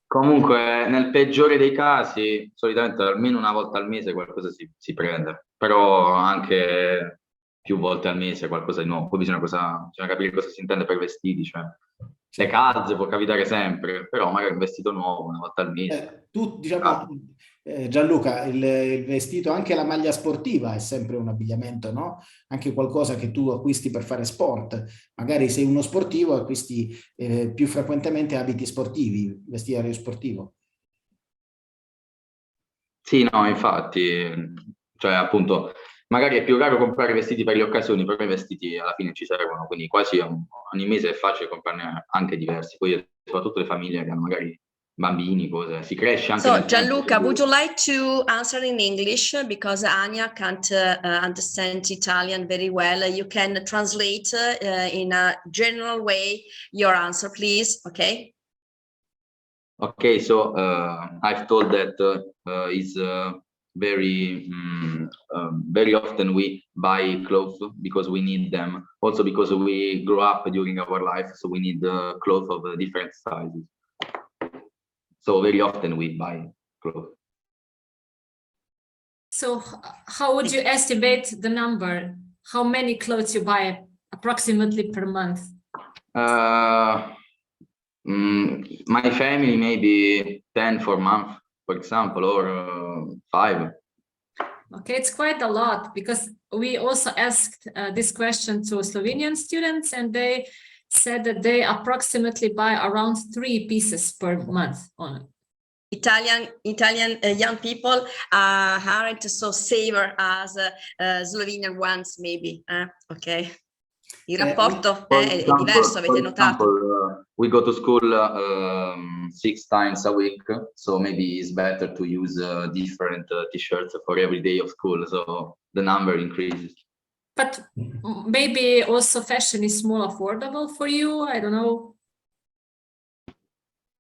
Comunque, nel peggiore dei casi, solitamente almeno una volta al mese qualcosa si prende, però anche più volte al mese qualcosa di nuovo. Poi bisogna capire cosa si intende per vestiti, cioè le calze può capitare sempre, però magari un vestito nuovo una volta al mese. Gianluca, il vestito, anche la maglia sportiva è sempre un abbigliamento, no? Anche qualcosa che tu acquisti per fare sport. Magari sei uno sportivo e acquisti più frequentemente abiti sportivi, vestiario sportivo. Sì, no, infatti, cioè appunto, magari è più raro comprare vestiti per le occasioni, però i vestiti alla fine ci servono, quindi quasi ogni mese è facile comprarne anche diversi. Poi soprattutto le famiglie che hanno magari bambini, cose, si cresce anche. So Gianluca, would you like to answer in English, because Anja can't understand Italian very well? You can translate in a general way your answer, please. Okay. Okay, so I've told that is very often we buy clothes because we need them, also because we grow up during our life, so we need clothes of different sizes. So very often we buy clothes. So how would you estimate the number? How many clothes you buy approximately per month? My family, maybe 10 for a month, for example, or 5. Okay, it's quite a lot, because we also asked this question to Slovenian students, and they said that they approximately buy around 3 pieces per month on Italian young people aren't so saver as Slovenian ones, maybe. Okay. Il rapporto è diverso, avete notato? We go to school 6 times a week, so maybe it's better to use different t-shirts for every day of school. So the number increases. But maybe also fashion is more affordable for you. I don't know.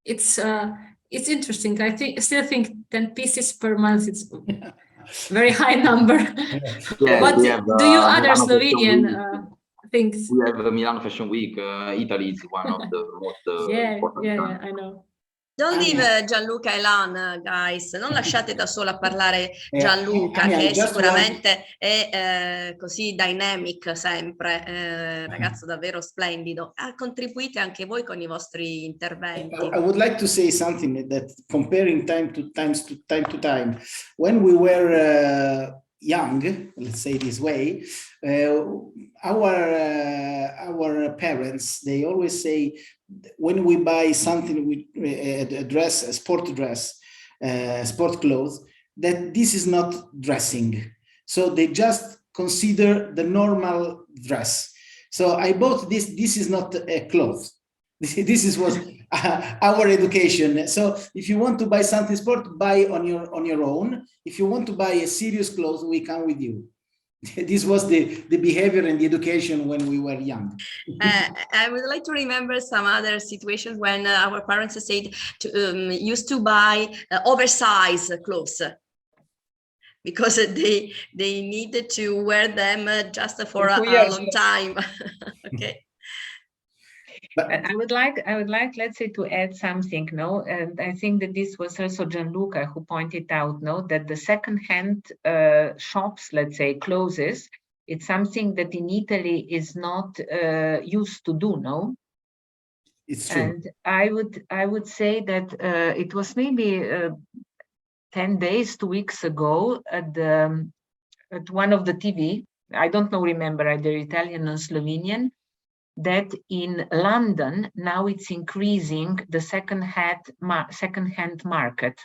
It's interesting. I still think 10 pieces per month. It's very high number. Yeah, But we have, do you other Milano Fashion Slovenian Week. things? We have Milano Fashion Week. Italy is one of the most important yeah, I know. Don't leave Gianluca e Lan, guys, non lasciate da sola a parlare Gianluca, che sicuramente è così dynamic sempre, ragazzo davvero splendido. Contribuite anche voi con i vostri interventi. I would like to say something that comparing time to time, when we were young, let's say this way, our parents, they always say, when we buy something with a dress, a sport dress, sport clothes, that this is not dressing. So they just consider the normal dress. So I bought this. This is not a cloth. This was our education. So if you want to buy something sport, buy on your own. If you want to buy a serious clothes, we come with you. This was the behavior and the education when we were young. I would like to remember some other situations when our parents said used to buy oversized clothes because they needed to wear them just for a long time. Okay. But I would like, let's say, to add something, no? And I think that this was also Gianluca who pointed out, no, that the second-hand shops, let's say, clothes, it's something that in Italy is not used to do, no? It's true. And I would say that it was maybe 10 days, 2 weeks ago at one of the TV, I don't know, remember either Italian or Slovenian, that in London, now it's increasing the second-hand market.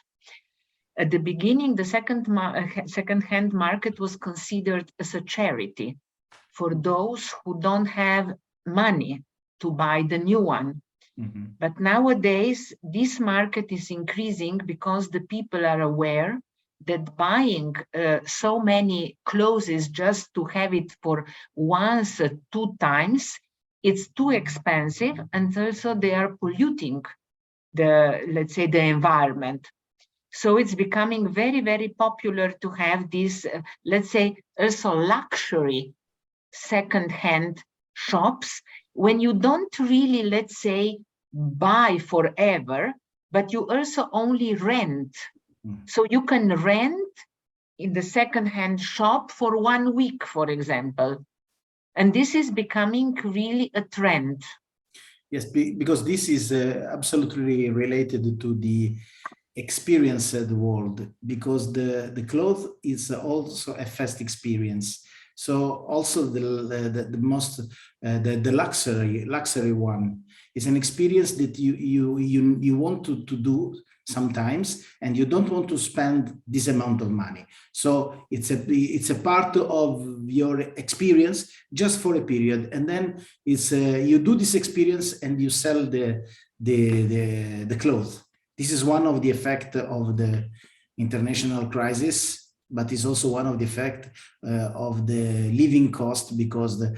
At the beginning, the second-hand market was considered as a charity for those who don't have money to buy the new one. Mm-hmm. But nowadays, this market is increasing because the people are aware that buying so many clothes just to have it for once, 2 times, it's too expensive, and also they are polluting let's say, the environment. So it's becoming very, very popular to have this, let's say, also luxury second-hand shops when you don't really, let's say, buy forever, but you also only rent. So you can rent in the second-hand shop for 1 week, for example. And this is becoming really a trend. Yes, because this is absolutely related to the experienced world, because the cloth is also a fast experience. So also the most the luxury one is an experience that you want to do sometimes, and you don't want to spend this amount of money. So it's a part of your experience just for a period, and then it's you do this experience and you sell the clothes. This is one of the effects of the international crisis, but it's also one of the effects of the living cost, because the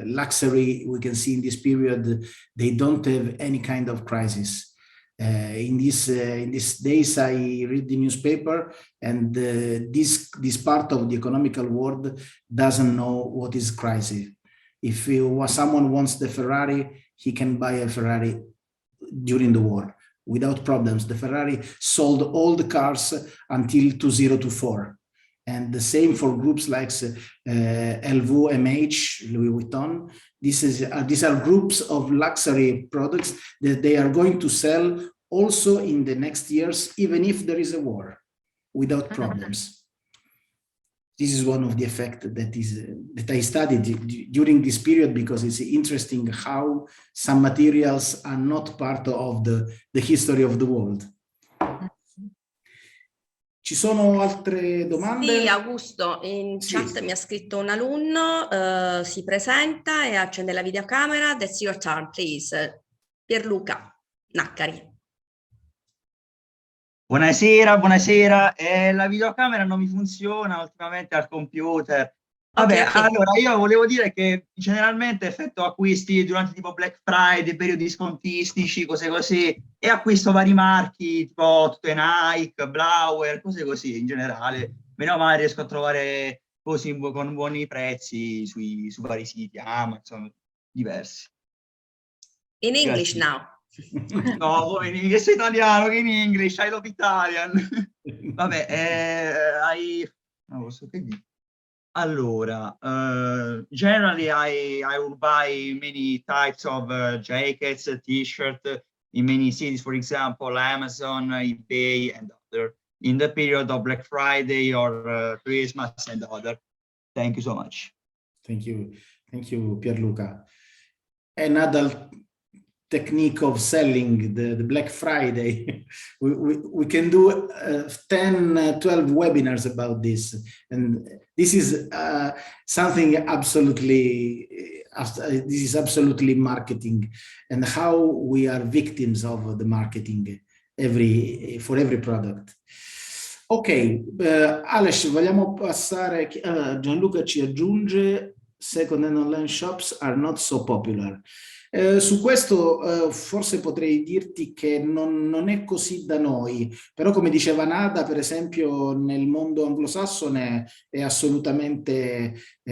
luxury, we can see in this period, they don't have any kind of crisis. In these days, I read the newspaper, and this part of the economical world doesn't know what is crisis. If someone wants the Ferrari, he can buy a Ferrari during the war without problems. The Ferrari sold all the cars until 2024. And the same for groups like LVMH, Louis Vuitton. These are groups of luxury products that they are going to sell also in the next years, even if there is a war, without problems. This is one of the effects that I studied during this period, because it's interesting how some materials are not part of the history of the world. Ci sono altre domande? Sì, Augusto, in chat mi ha scritto un alunno, si presenta e accende la videocamera. That's your turn, please. Pierluca Naccari. Buonasera, buonasera. La videocamera non mi funziona ultimamente al computer. Vabbè, Ok. allora io volevo dire che generalmente effettuo acquisti durante tipo Black Friday, periodi scontistici, cose così, e acquisto vari marchi, tipo tutte Nike, Blauer, cose così in generale. Meno male riesco a trovare così con buoni prezzi su vari siti, Amazon, diversi. In English Grazie. now. No, come che sei italiano, che in English, I love Italian. Vabbè, non lo so che dire. Allora, generally I will buy many types of jackets, t-shirt in many cities, for example, Amazon, eBay, and other, in the period of Black Friday or Christmas and other. Thank you so much. Thank you, Pierluca. Another technique of selling the Black Friday. we can do 10, 12 webinars about this. And this is something absolutely, this is absolutely marketing and how we are victims of the marketing for every product. Ok, Aleš, vogliamo passare, Gianluca ci aggiunge, second hand online shops are not so popular. Su questo forse potrei dirti che non è così da noi, però come diceva Nada, per esempio nel mondo anglosassone è assolutamente Di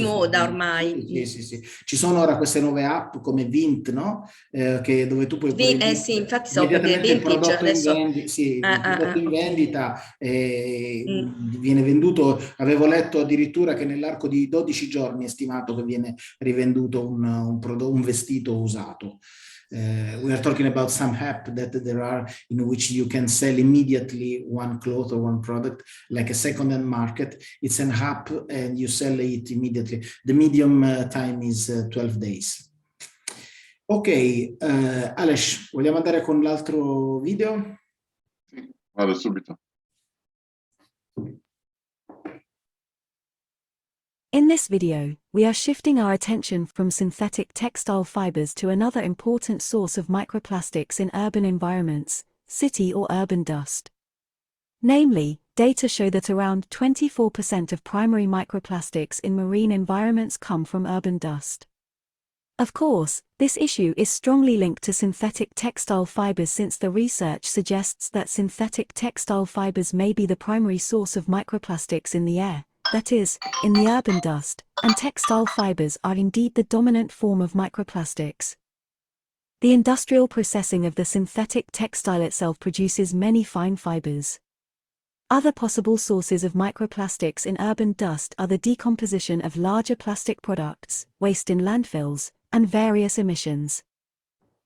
moda ormai. Sì. Ci sono ora queste nuove app come Vint, no? Dove tu puoi Sì, infatti so immediatamente il vintage prodotto adesso. il prodotto in vendita viene venduto. Avevo letto addirittura che nell'arco di 12 giorni è stimato che viene rivenduto un vestito usato. We are talking about some app that there are in which you can sell immediately one cloth or one product, like a second-hand market. It's an app and you sell it immediately. The medium time is 12 days. Ok, Aleš, vogliamo andare con l'altro video? Sì, vado subito. In this video, we are shifting our attention from synthetic textile fibers to another important source of microplastics in urban environments, city or urban dust. Namely, data show that around 24% of primary microplastics in marine environments come from urban dust. Of course, this issue is strongly linked to synthetic textile fibers since the research suggests that synthetic textile fibers may be the primary source of microplastics in the air, that is, in the urban dust, and textile fibers are indeed the dominant form of microplastics. The industrial processing of the synthetic textile itself produces many fine fibers. Other possible sources of microplastics in urban dust are the decomposition of larger plastic products, waste in landfills, and various emissions.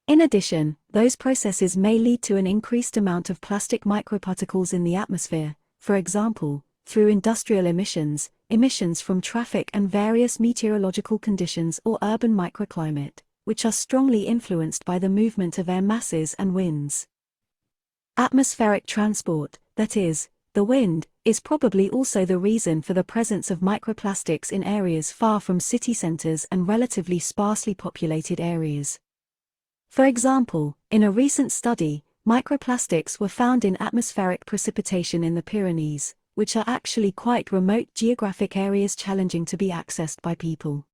In addition, those processes may lead to an increased amount of plastic microparticles in the atmosphere, for example, through industrial emissions, emissions from traffic and various meteorological conditions or urban microclimate, which are strongly influenced by the movement of air masses and winds. Atmospheric transport, that is, the wind, is probably also the reason for the presence of microplastics in areas far from city centers and relatively sparsely populated areas. For example, in a recent study, microplastics were found in atmospheric precipitation in the Pyrenees, which are actually quite remote geographic areas challenging to be accessed by people.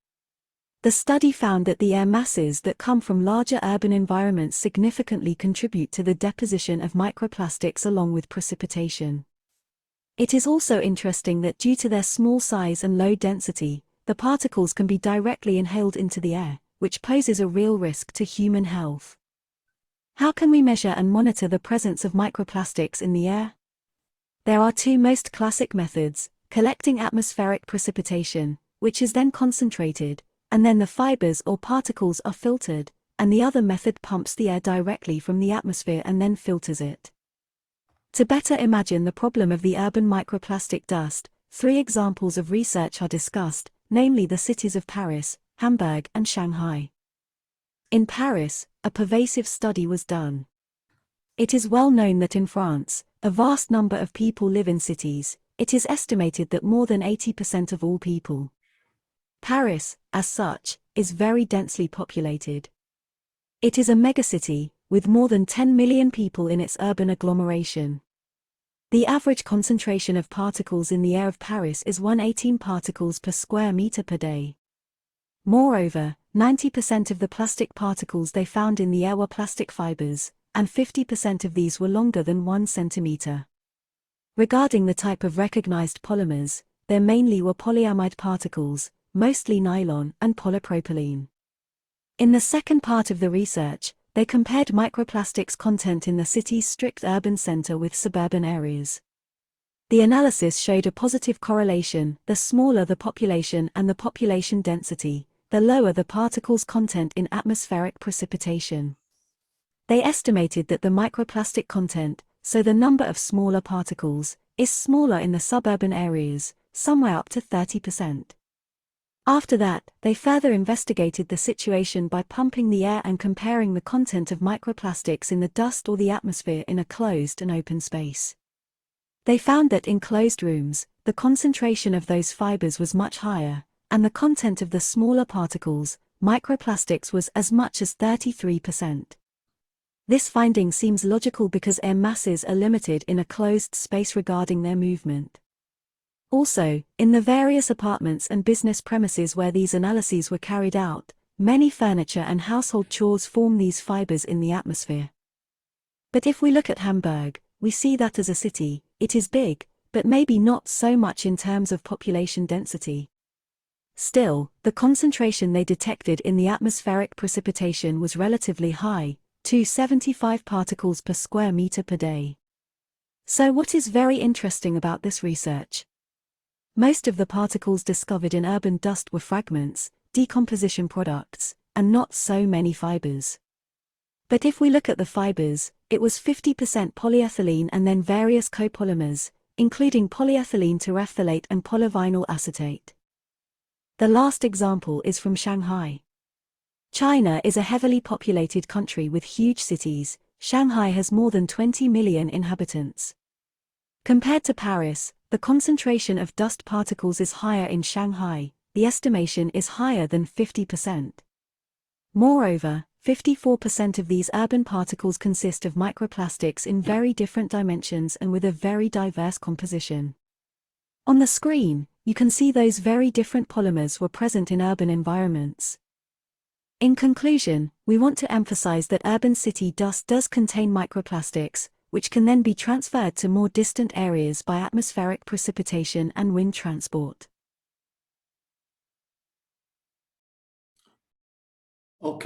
The study found that the air masses that come from larger urban environments significantly contribute to the deposition of microplastics along with precipitation. It is also interesting that due to their small size and low density, the particles can be directly inhaled into the air, which poses a real risk to human health. How can we measure and monitor the presence of microplastics in the air? There are two most classic methods: collecting atmospheric precipitation, which is then concentrated, and then the fibers or particles are filtered, and the other method pumps the air directly from the atmosphere and then filters it. To better imagine the problem of the urban microplastic dust, 3 examples of research are discussed, namely the cities of Paris, Hamburg, and Shanghai. In Paris, a pervasive study was done. It is well known that in France, a vast number of people live in cities. It is estimated that more than 80% of all people. Paris, as such, is very densely populated. It is a megacity, with more than 10 million people in its urban agglomeration. The average concentration of particles in the air of Paris is 118 particles per square meter per day. Moreover, 90% of the plastic particles they found in the air were plastic fibres, and 50% of these were longer than 1 centimeter. Regarding the type of recognized polymers, there mainly were polyamide particles, mostly nylon and polypropylene. In the second part of the research, they compared microplastics content in the city's strict urban center with suburban areas. The analysis showed a positive correlation: the smaller the population and the population density, the lower the particles' content in atmospheric precipitation. They estimated that the microplastic content, so the number of smaller particles, is smaller in the suburban areas, somewhere up to 30%. After that, they further investigated the situation by pumping the air and comparing the content of microplastics in the dust or the atmosphere in a closed and open space. They found that in closed rooms, the concentration of those fibers was much higher, and the content of the smaller particles, microplastics, was as much as 33%. This finding seems logical because air masses are limited in a closed space regarding their movement. Also, in the various apartments and business premises where these analyses were carried out, many furniture and household chores form these fibers in the atmosphere. But if we look at Hamburg, we see that as a city, it is big, but maybe not so much in terms of population density. Still, the concentration they detected in the atmospheric precipitation was relatively high, 275 particles per square meter per day. So what is very interesting about this research? Most of the particles discovered in urban dust were fragments, decomposition products, and not so many fibers. But if we look at the fibers, it was 50% polyethylene and then various copolymers, including polyethylene terephthalate and polyvinyl acetate. The last example is from Shanghai. China is a heavily populated country with huge cities. Shanghai has more than 20 million inhabitants. Compared to Paris, the concentration of dust particles is higher in Shanghai. The estimation is higher than 50%. Moreover, 54% of these urban particles consist of microplastics in very different dimensions and with a very diverse composition. On the screen, you can see those very different polymers were present in urban environments. In conclusion, we want to emphasize that urban city dust does contain microplastics, which can then be transferred to more distant areas by atmospheric precipitation and wind transport. Ok,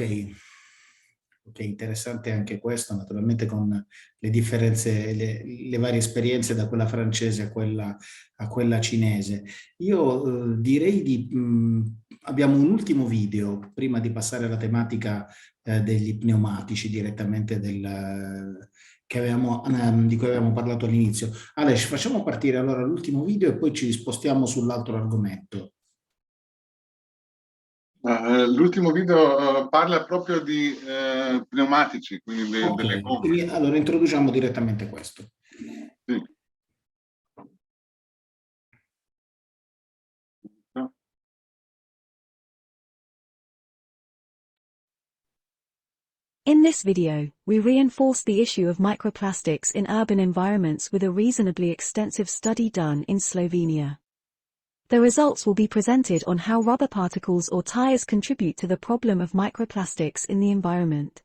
interessante anche questo, naturalmente con le differenze, le varie esperienze da quella francese a quella cinese. Io direi abbiamo un ultimo video prima di passare alla tematica degli pneumatici direttamente di cui avevamo parlato all'inizio. Aleš, facciamo partire allora l'ultimo video e poi ci spostiamo sull'altro argomento. L'ultimo video parla proprio di pneumatici, quindi delle gomme. Quindi, allora introduciamo direttamente questo. Sì. In this video, we reinforce the issue of microplastics in urban environments with a reasonably extensive study done in Slovenia. The results will be presented on how rubber particles or tires contribute to the problem of microplastics in the environment.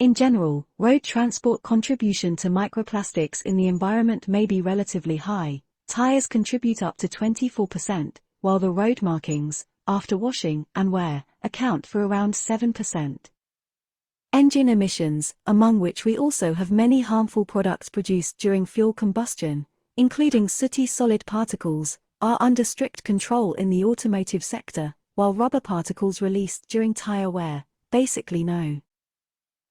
In general, road transport contribution to microplastics in the environment may be relatively high. Tires contribute up to 24%, while the road markings, after washing and wear, account for around 7%. Engine emissions, among which we also have many harmful products produced during fuel combustion, including sooty solid particles, are under strict control in the automotive sector, while rubber particles released during tire wear, basically no.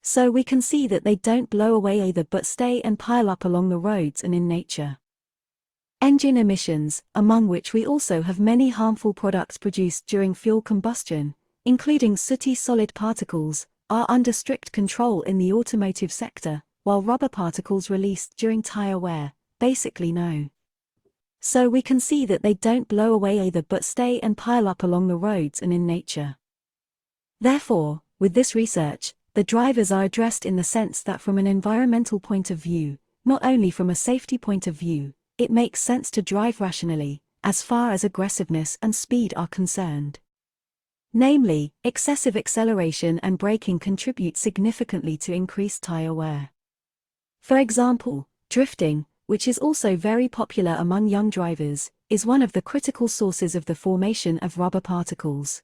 So we can see that they don't blow away either but stay and pile up along the roads and in nature. Engine emissions, among which we also have many harmful products produced during fuel combustion, including sooty solid particles, are under strict control in the automotive sector, while rubber particles released during tire wear, basically no. So we can see that they don't blow away either but stay and pile up along the roads and in nature. Therefore, with this research, the drivers are addressed in the sense that from an environmental point of view, not only from a safety point of view, it makes sense to drive rationally, as far as aggressiveness and speed are concerned. Namely, excessive acceleration and braking contribute significantly to increased tire wear. For example, drifting, which is also very popular among young drivers, is one of the critical sources of the formation of rubber particles.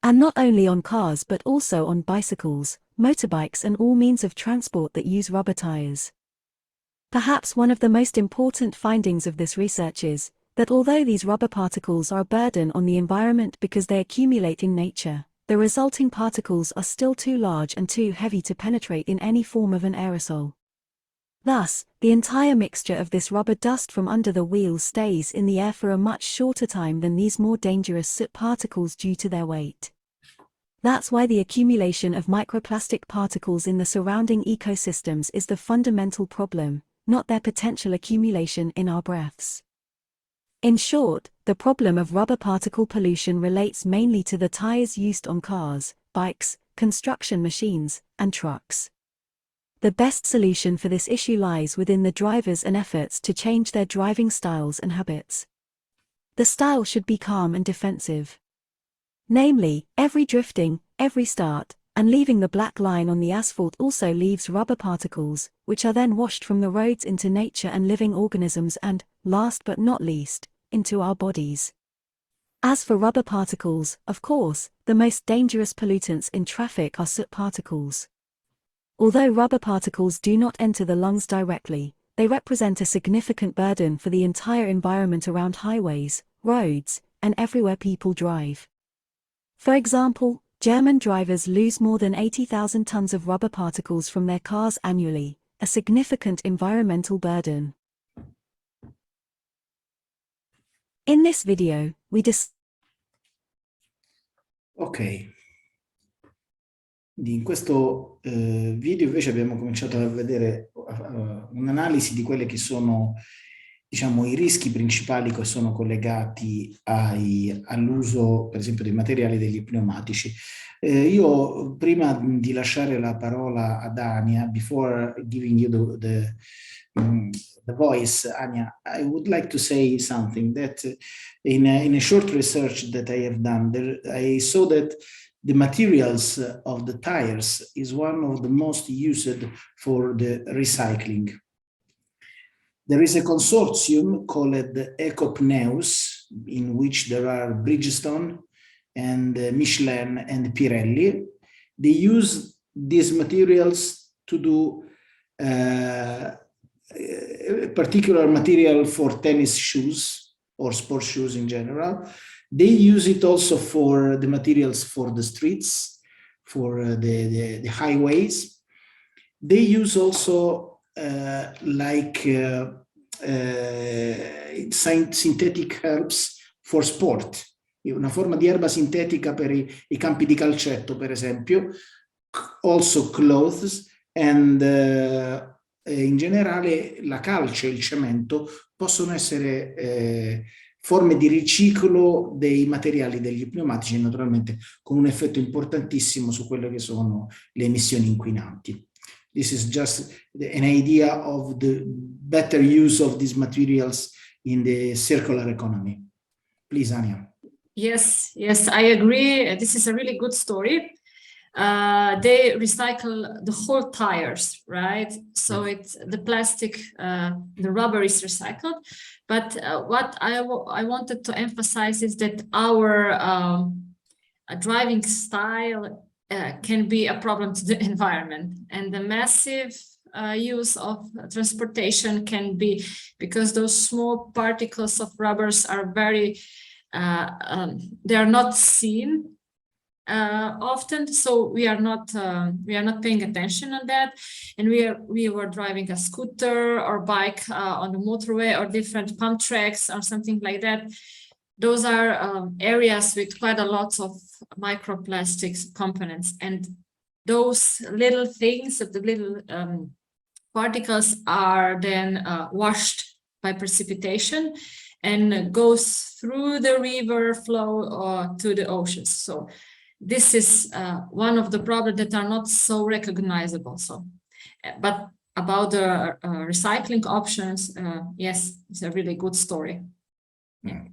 And not only on cars but also on bicycles, motorbikes and all means of transport that use rubber tires. Perhaps one of the most important findings of this research is that although these rubber particles are a burden on the environment because they accumulate in nature, the resulting particles are still too large and too heavy to penetrate in any form of an aerosol. Thus, the entire mixture of this rubber dust from under the wheels stays in the air for a much shorter time than these more dangerous soot particles due to their weight. That's why the accumulation of microplastic particles in the surrounding ecosystems is the fundamental problem, not their potential accumulation in our breaths. In short, the problem of rubber particle pollution relates mainly to the tires used on cars, bikes, construction machines, and trucks. The best solution for this issue lies within the drivers and efforts to change their driving styles and habits. The style should be calm and defensive. Namely, every drifting, every start, and leaving the black line on the asphalt also leaves rubber particles, which are then washed from the roads into nature and living organisms and, last but not least, into our bodies. As for rubber particles, of course, the most dangerous pollutants in traffic are soot particles. Although rubber particles do not enter the lungs directly, they represent a significant burden for the entire environment around highways, roads, and everywhere people drive. For example, German drivers lose more than 80,000 tons of rubber particles from their cars annually, a significant environmental burden. In this video, we Ok. In questo video invece abbiamo cominciato a vedere un'analisi di quelli che sono, diciamo, i rischi principali che sono collegati all'uso, per esempio, dei materiali degli pneumatici. Io, prima di lasciare la parola ad Anja, before giving you the voice, Anja, I would like to say something that in a short research that I have done, I saw that the materials of the tires is one of the most used for the recycling. There is a consortium called Ecopneus, in which there are Bridgestone and Michelin and Pirelli. They use these materials to do particular material for tennis shoes or sports shoes in general. They use it also for the materials for the streets, for the highways. They use also synthetic herbs for sport, una forma di erba sintetica per i campi di calcetto, per esempio, also clothes, and in generale la calce e il cemento possono essere forme di riciclo dei materiali degli pneumatici, naturalmente con un effetto importantissimo su quelle che sono le emissioni inquinanti. This is just an idea of the better use of these materials in the circular economy. Please, Anja. Yes, I agree. This is a really good story. They recycle the whole tires, right? So it's the plastic, the rubber is recycled. But what I wanted to emphasize is that our driving style can be a problem to the environment, and the massive use of transportation can be because those small particles of rubbers are very, they are not seen often, so we are not paying attention on that, and we were driving a scooter or bike on the motorway or different pump tracks or something like that. Those are areas with quite a lot of microplastics components, and those little things, the little particles are then washed by precipitation and goes through the river flow to the oceans. So this is one of the problems that are not so recognizable. So, but about the recycling options, yes, it's a really good story. Yeah.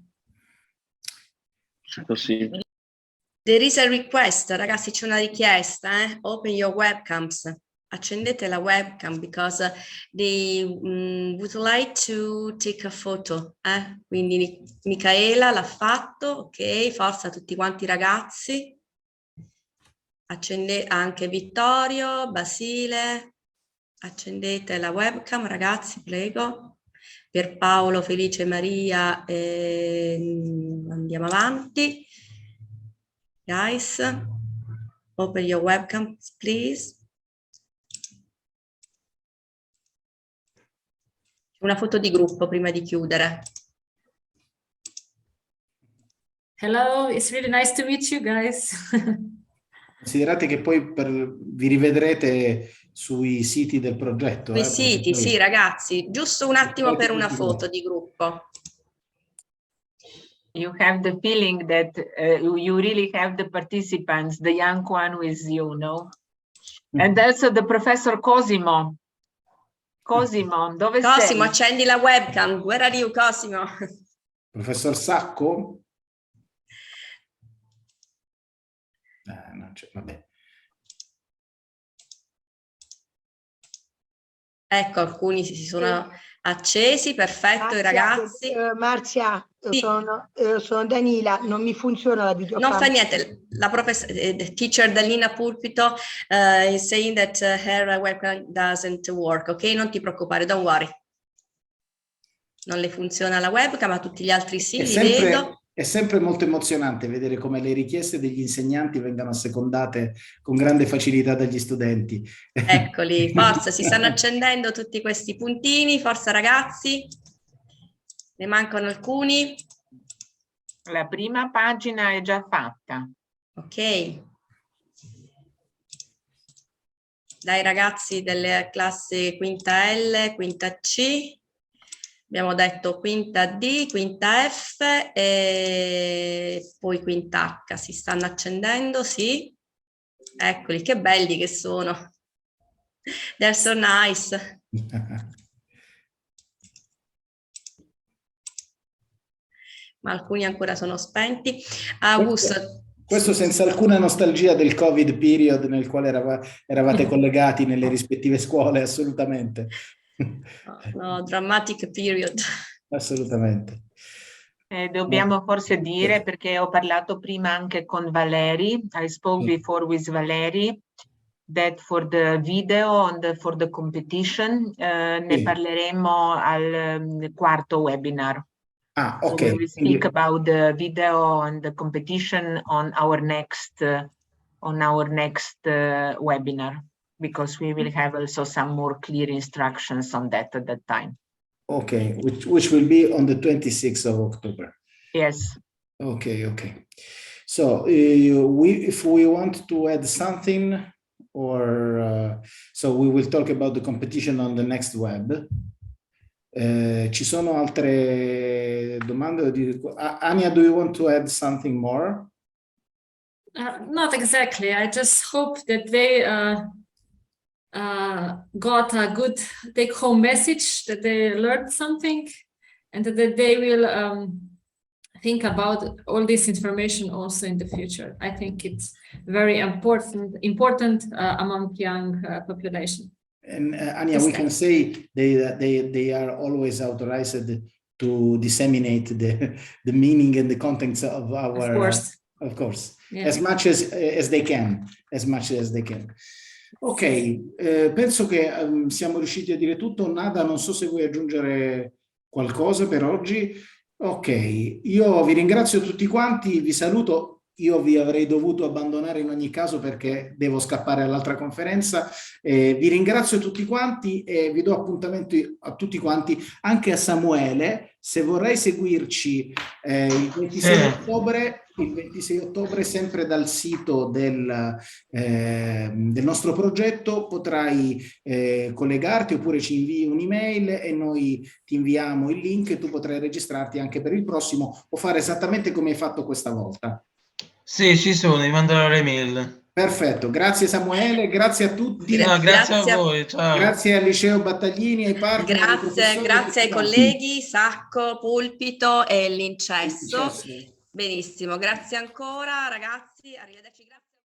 There is a request, ragazzi, c'è una richiesta, Open your webcams. Accendete la webcam because they would like to take a photo. Quindi Michaela l'ha fatto, ok, forza tutti quanti ragazzi. Accendete anche Vittorio, Basile, accendete la webcam ragazzi, prego. Pierpaolo, Felice, Maria, andiamo avanti. Guys, open your webcam, please. Una foto di gruppo prima di chiudere. Hello, it's really nice to meet you guys. Considerate che poi vi rivedrete sui siti del progetto. Sui siti, sì ragazzi, giusto un attimo per una foto di gruppo. You have the feeling that you really have the participants, the young one with you, no? And also the Professor Cosimo. Cosimo, dove sei? Cosimo, accendi la webcam. Where are you, Cosimo? Professor Sacco? Non c'è, vabbè. Ecco, alcuni si sono accesi, perfetto, Marzia, i ragazzi. Marzia, sì. sono Danila, non mi funziona la videocamera. Non fa niente, la teacher Dalina Pulpito is saying that her webcam doesn't work, ok? Non ti preoccupare, don't worry. Non le funziona la webcam, ma tutti gli altri sì, li vedo. È sempre molto emozionante vedere come le richieste degli insegnanti vengano assecondate con grande facilità dagli studenti. Eccoli, forza, si stanno accendendo tutti questi puntini, forza ragazzi, ne mancano alcuni. La prima pagina è già fatta. Ok. Dai ragazzi delle classi quinta L, quinta C. Abbiamo detto quinta D, quinta F e poi quinta H. Si stanno accendendo, sì. Eccoli, che belli che sono. They're so nice. Ma alcuni ancora sono spenti. Augusto. Questo senza alcuna nostalgia del Covid period nel quale eravate collegati nelle rispettive scuole, assolutamente. No, dramatic period. Assolutamente. Dobbiamo forse dire, perché ho parlato prima anche con Valerij, I spoke before with Valerij, that for the video and for the competition ne parleremo al quarto webinar. Ah, ok. So we will speak about the video and the competition on our next webinar, because we will have also some more clear instructions on that at that time. Okay, which will be on the 26th of October. Yes. Okay, okay. So if we want to add something, or so we will talk about the competition on the next web. Ci sono altre domande? Anja, do you want to add something more? Not exactly. I just hope that they got a good take-home message, that they learned something, and that they will think about all this information also in the future. I think it's very important among young population. And Anja, we can say they are always authorized to disseminate the meaning and the contents of our. Of course, yeah. As much as they can, Ok, penso che siamo riusciti a dire tutto. Nada, non so se vuoi aggiungere qualcosa per oggi. Ok, io vi ringrazio tutti quanti, vi saluto. Io vi avrei dovuto abbandonare in ogni caso perché devo scappare all'altra conferenza. Vi ringrazio tutti quanti e vi do appuntamento a tutti quanti, anche a Samuele, se vorrai seguirci il 26 ottobre, sempre dal sito del nostro progetto, potrai collegarti oppure ci invii un'email e noi ti inviamo il link e tu potrai registrarti anche per il prossimo o fare esattamente come hai fatto questa volta. Sì, ci sono, vi manderò le mail. Perfetto, grazie Samuele, grazie a tutti. No, grazie Grazie a voi, ciao. Grazie al liceo Battaglini, ai partner, ai professori. Grazie ai colleghi, Sacco, Pulpito e Lincesso. Lincesso. Benissimo, grazie ancora ragazzi, arrivederci.